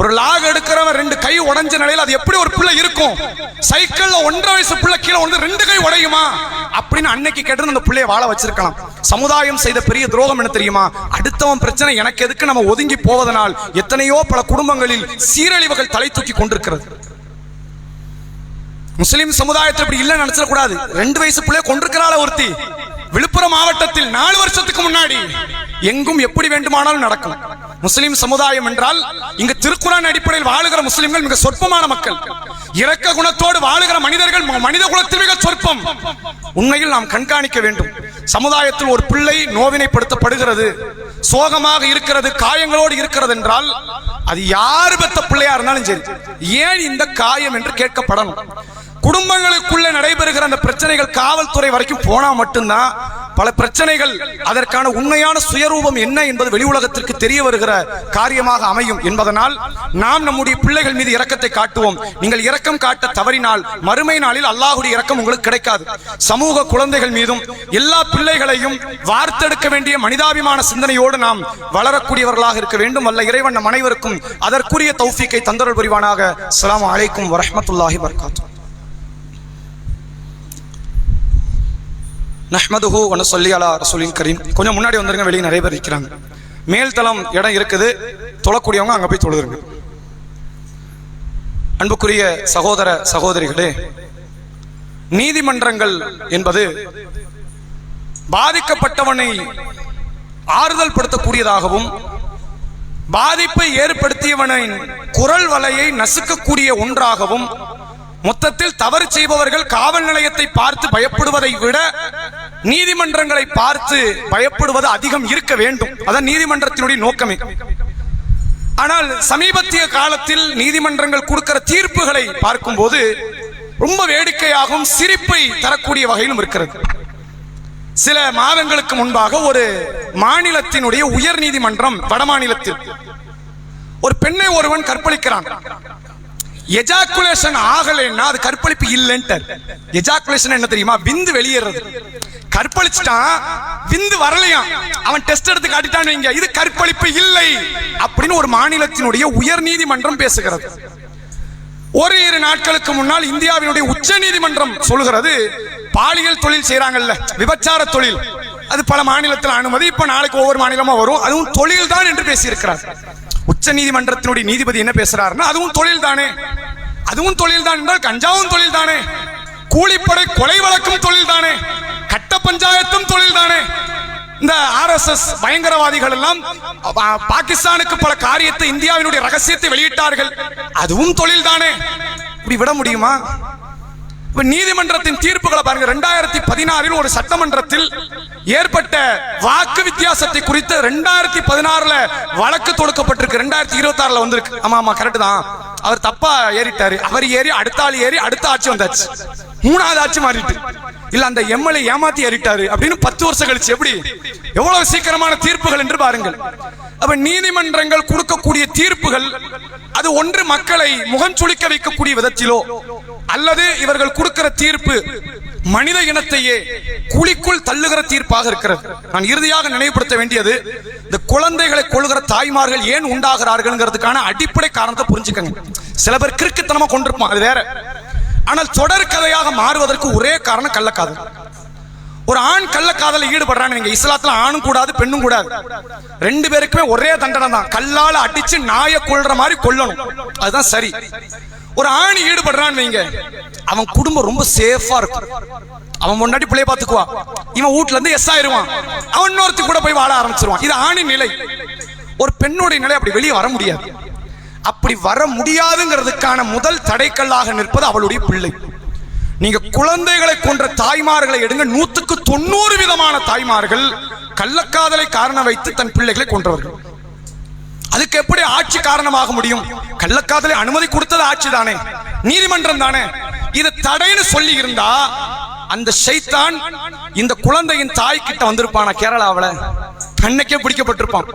ஒரு லாக் எடுக்கிறவன் 2 கை உடைஞ்ச நிலையில் அது எப்படி ஒரு பிள்ளை இருக்கும்? சைக்கிள்ல 1.5 வயசு பிள்ளை கீழே வந்து 2 கை உடையுமா அப்படின்னு அன்னைக்கு கேட்டு அந்த பிள்ளையை வாழ வச்சிருக்கலாம். சமுதாயம் செய்த பெரிய துரோகம் என்ன தெரியுமா? அடுத்தவன் பிரச்சனை எனக்கு எதுக்கு நம்ம ஒதுங்கி போவதனால் எத்தனையோ பல குடும்பங்களில் சீரழிவுகள் தலை தூக்கி கொண்டிருக்கிறது. முஸ்லிம் சமுதாயத்தில் இப்படி இல்லைன்னு நினைச்சிடக்கூடாது. 2 வயசு பிள்ளைய கொண்டிருக்கிறாள் ஒருத்தி. விழுப்புரம் மாவட்டத்தில் 4 வருஷத்துக்கு முன்னாடி எங்கும் எப்படி வேண்டுமானாலும் நடக்கும். முஸ்லிம் சமுதாயம் என்றால் இங்கு திருக்குர்ஆன் அடிப்படையில் வாழுகிற முஸ்லிம்கள் மிக சொற்பமான மக்கள். இரக்க குணத்தோடு வாழுகிற மனிதர்கள் மனித குலத்தில் மிக சொற்பம். உண்மையில் நாம் கண்காணிக்க வேண்டும். சமுதாயத்தில் ஒரு பிள்ளை நோவினைப்படுத்தப்படுகிறது, சோகமாக இருக்கிறது, காயங்களோடு இருக்கிறது என்றால் அது யாரு பெற்ற பிள்ளையா இருந்தாலும் சரி, ஏன் இந்த காயம் என்று கேட்கப்படணும். குடும்பங்களுக்குள்ள நடைபெறுகிற அந்த பிரச்சனைகள் காவல்துறை வரைக்கும் போனா மட்டும்தான் பல பிரச்சனைகள் அதற்கான உண்மையான சுயரூபம் என்ன என்பது வெளி உலகத்திற்கு தெரிய வருகிற காரியமாக அமையும் என்பதனால் நாம் நம்முடைய பிள்ளைகள் மீது இரக்கத்தை காட்டுவோம். நீங்கள் இரக்கம் காட்ட தவறினால் மறுமை நாளில் அல்லாஹ்வுடைய இரக்கம் உங்களுக்கு கிடைக்காது. சமூக குழந்தைகள் மீதும் எல்லா பிள்ளைகளையும் வார்த்தெடுக்க வேண்டிய மனிதாபிமான சிந்தனையோடு நாம் வளரக்கூடியவர்களாக இருக்க வேண்டும். வல்ல இறைவன் நம் அனைவருக்கும் அதற்குரிய தௌஃபீக்கை தந்தருள் புரிவானாக. அஸ்ஸலாமு அலைக்கும் வரஹ்மத்துல்லாஹி வபரகாத்துஹு. நஹ்மதுஹு வ நுஸல்லி அலா ரசூலில் கரீம். கொஞ்சம் முன்னாடி வந்துருங்க, வெளியே நிறைய பேர் இருக்கிறாங்க. மேல் தளம் இடம் இருக்குது, தொழக்கூடியவங்க அங்க போய் தொழுதுருங்க. அன்புக்குரிய சகோதர சகோதரிகளே, நீதிமன்றங்கள் என்பது பாதிக்கப்பட்டவனை ஆறுதல் படுத்தக்கூடியதாகவும் பாதிப்பை ஏற்படுத்தியவனின் குரல் வலையை நசுக்கக்கூடிய ஒன்றாகவும், மொத்தத்தில் தவறு செய்பவர்கள் காவல் நிலையத்தை பார்த்து பயப்படுவதை விட நீதிமன்றங்களை பார்த்து பயப்படுவது அதிகம் இருக்க வேண்டும். அதான் நீதிமன்றத்தினுடைய நோக்கமே. ஆனால் சமீபத்திய காலத்தில் நீதிமன்றங்கள் கொடுக்கிற தீர்ப்புகளை பார்க்கும்போது ரொம்ப வேடிக்கையாகவும் சிரிப்பை தரக்கூடிய வகையிலும் இருக்கிறது. சில மாதங்களுக்கு முன்பாக ஒரு மாநிலத்தினுடைய உயர் நீதிமன்றம், வட மாநிலத்தில் ஒரு பெண்ணை ஒருவன் கற்பழிக்கிறான். எஜாக்குலேஷன் ஆகலைன்னா அது கற்பழிப்பு இல்லைன்ட்டு. எஜாக்குலேஷன் என்ன தெரியுமா? விந்து வெளியேறது. கற்பழிச்சிட்டான், விந்து வரலையாம், அவன் டெஸ்ட் எடுத்து காட்டிட்டான், இது கற்பழிப்பு இல்லை அப்படின்னு ஒரு மாநிலத்தினுடைய உயர் நீதிமன்றம் பேசுகிறது. ஓரிரு நாட்களுக்கு முன்னால் இந்தியாவினுடைய உச்ச நீதிமன்றம் சொல்லுகிறது, பாலியல் தொழில் செய்யறாங்கல்ல, விபச்சார தொழில், அது பல மாநிலத்தில் அனுமதி. இப்ப நாளைக்கு ஒவ்வொரு மாநிலமா வரும், அதுவும் தொழில் தான் என்று பேசியிருக்கிறார். உச்ச நீதிமன்றத்தினுடைய நீதிபதி என்ன பேசுறாருன்னா, அதுவும் தொழில் தானே, அதுவும் தொழில் தான் என்றால் கஞ்சாவும் தொழில் தானே, கூலிப்படை கொலை வழக்கும் தொழில் தானே, கட்ட பஞ்சாயத்தும் தொழில் தானே, இந்த RSS பயங்கரவாதிகள் எல்லாம் பாகிஸ்தானுக்கு பல காரியத்தை, இந்தியாவினுடைய ரகசியத்தை வெளியிட்டார்கள், அதுவும் தொழில் தானே. இப்படி விட முடியுமா? இப்ப நீதிமன்றத்தின் தீர்ப்புகளை பாருங்க. 2016 ஒரு சட்டமன்றத்தில் ஏற்பட்ட வாக்கு வித்தியாசத்தை குறித்து 2016 வழக்கு தொடுக்கப்பட்டிருக்கு. 2026 வந்திருக்கு. ஆமா கரெக்ட் தான், அவர் தப்பா ஏறிட்டாரு, அவர் ஏறி அடுத்த ஆள் ஏறி அடுத்த ஆட்சி வந்தாச்சு, 3வது ஆட்சி மாறிட்டு, இல்ல அந்த MLA ஏமாத்தி ஏறிட்டாரு அப்படின்னு 10 வருஷம் கழிச்சு எப்படி எவ்வளவு சீக்கிரமான தீர்ப்புகள் என்று பாருங்கள். அப்ப நீதிமன்றங்கள் கொடுக்கக்கூடிய தீர்ப்புகள் அது ஒன்று மக்களை முகம் சுளிக்க வைக்கக்கூடிய விதத்திலோ, அல்லது இவர்கள் கொடுக்கிற தீர்ப்பு மனித இனத்தையே குழிக்குள் தள்ளுகிற தீர்ப்பாக இருக்கிறது. நான் இறுதியாக நினைவுபடுத்த வேண்டியது, இந்த குழந்தைகளை கொள்கிற தாய்மார்கள் ஏன் உண்டாகிறார்கள்ங்கிறதுக்கான அடிப்படை காரணத்தை புரிஞ்சுக்கங்க. சில பேர் கிறுக்குத்தனமா கொண்டிருப்பான், அது வேற. ஆனால் தொடர் கதையாக மாறுவதற்கு ஒரே காரணம் கள்ளக்காதல். ஒரு ஆண் கள்ளக்காதல ஈடுபடுறான்னு, நீங்க இஸ்லாத்துல ஆணும் கூடாது பெண்ணும் கூடாது, 2 பேருக்குமே ஒரே தண்டனை தான். கல்லால அடிச்சு நாயை கொல்ற மாதிரி கொல்லணும், அதுதான் சரி. ஒரு ஆண் ஈடுபடுறான்னு வைங்க, அவன் குடும்பம் ரொம்ப சேஃபா இருக்கும். அவன் முன்னாடி பிள்ளைய பாத்துக்குவான், இவன் வீட்டுல இருந்து எஸ் ஆயிருவான், அவன் இன்னொருத்தி கூட போய் வாழ ஆரம்பிச்சிருவான். இது ஆணின் நிலை. ஒரு பெண்ணுடைய நிலை அப்படி வெளியே வர முடியாது. அப்படி வர முடியாதுங்கிறதுக்கான முதல் தடைக்கல்லாக நிற்பது அவளுடைய பிள்ளை. நீங்க குழந்தைகளை கொன்ற தாய்மார்களை எடுங்க, 100க்கு 90 விதமான தாய்மார்கள் கள்ளக்காதலை காரணம் வைத்து தன் பிள்ளைகளை கொன்றவர்கள். அதுக்கு எப்படி ஆட்சி காரணமாக முடியும்? கள்ளக்காதலை அனுமதி கொடுத்தது ஆட்சி தானே, நீதிமன்றம் தானே. இது தடைன்னு சொல்லி இருந்தா அந்த ஷைத்தான் இந்த குழந்தையின் தாய் கிட்ட வந்திருப்பானா? கேரளாவில் கண்ணுக்கே பிடிக்கப்பட்டிருப்பான்.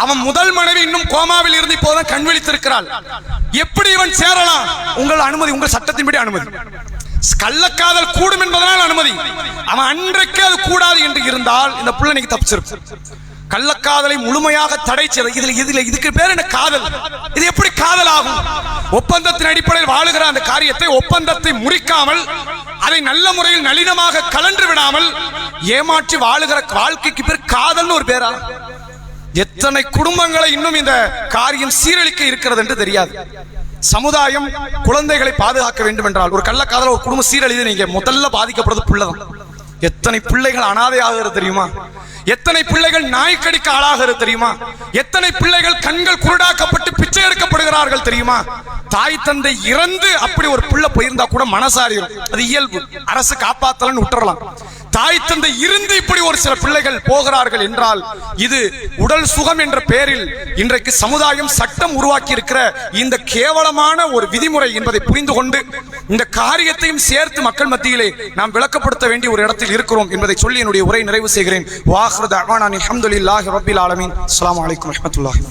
அவன் முதல் மனைவி இன்னும் கோமாவில் இருந்து இப்போதான் கண் விழித்திருக்கிறாள். எப்படி இவன் சேரலாம்? உங்கள் அனுமதி, உங்கள் சட்டத்தின்படி அனுமதி. கள்ளக்காதல் கூடும் என்பதனால் அனுமதி. அவன் அன்றைக்கு அது கூடாது என்று இருந்தால் இந்த புள்ள இன்னைக்கு தப்பிச்சிருக்கும். கள்ளக்காதலை முழுமையாக தடை செய்ய இதுக்கு பேர் என்ன காதல்? இது எப்படி காதல் ஆகும்? ஒப்பந்தத்தின் அடிப்படையில் வாழுகிற அந்த காரியத்தை ஒப்பந்தத்தை முறிக்காமல் அதை நல்ல முறையில் நளினமாக கலன்று விடாமல் ஏமாற்றி வாழுகிற வாழ்க்கைக்கு பேர் காதல்னு ஒரு பேரா? எத்தனை குடும்பங்களை இன்னும் இந்த காரியம் சீரழிக்க இருக்கிறது என்று தெரியாது. சமுதாயம் குழந்தைகளை பாதுகாக்க வேண்டும் என்றால் ஒரு கள்ளக்காதல ஒரு குடும்பம் சீரழிது நீங்க முதல்ல பாதிக்கப்படுறது பிள்ளைதான். எத்தனை பிள்ளைகள் அனாதையாகிறது தெரியுமா? எத்தனை பிள்ளைகள் நாய்க்கடிக்க ஆளாகிறது தெரியுமா? எத்தனை பிள்ளைகள் கண்கள் குருடாக்கப்பட்டு பிச்சை எடுக்கப்படுகிறார்கள் தெரியுமா? தாய் தந்தை இறந்து அப்படி ஒரு பிள்ளை போயிருந்தா கூட மனசாரியும், அது இயல்பு, அரசு காப்பாத்தலன்னு விட்டுறலாம். தாய் தந்தை இருந்து இப்படி ஒரு சில பிள்ளைகள் போகிறார்கள் என்றால் இது உடல் சுகம் என்ற பெயரில் இன்றைக்கு சமுதாயம் சட்டம் உருவாக்கி இருக்கிற இந்த கேவலமான ஒரு விதிமுறை என்பதை புரிந்து கொண்டு இந்த காரியத்தையும் சேர்த்து மக்கள் மத்தியிலே நாம் விளக்கப்படுத்த வேண்டிய ஒரு இடத்தில் இருக்கிறோம் என்பதை சொல்லி என்னுடைய உரை நிறைவு செய்கிறேன். வாஹிரு தஅவானா அல்ஹம்துலில்லாஹி ரப்பில் ஆலமீன். அஸ்ஸலாமு அலைக்கும் வரஹ்மத்துல்லாஹி.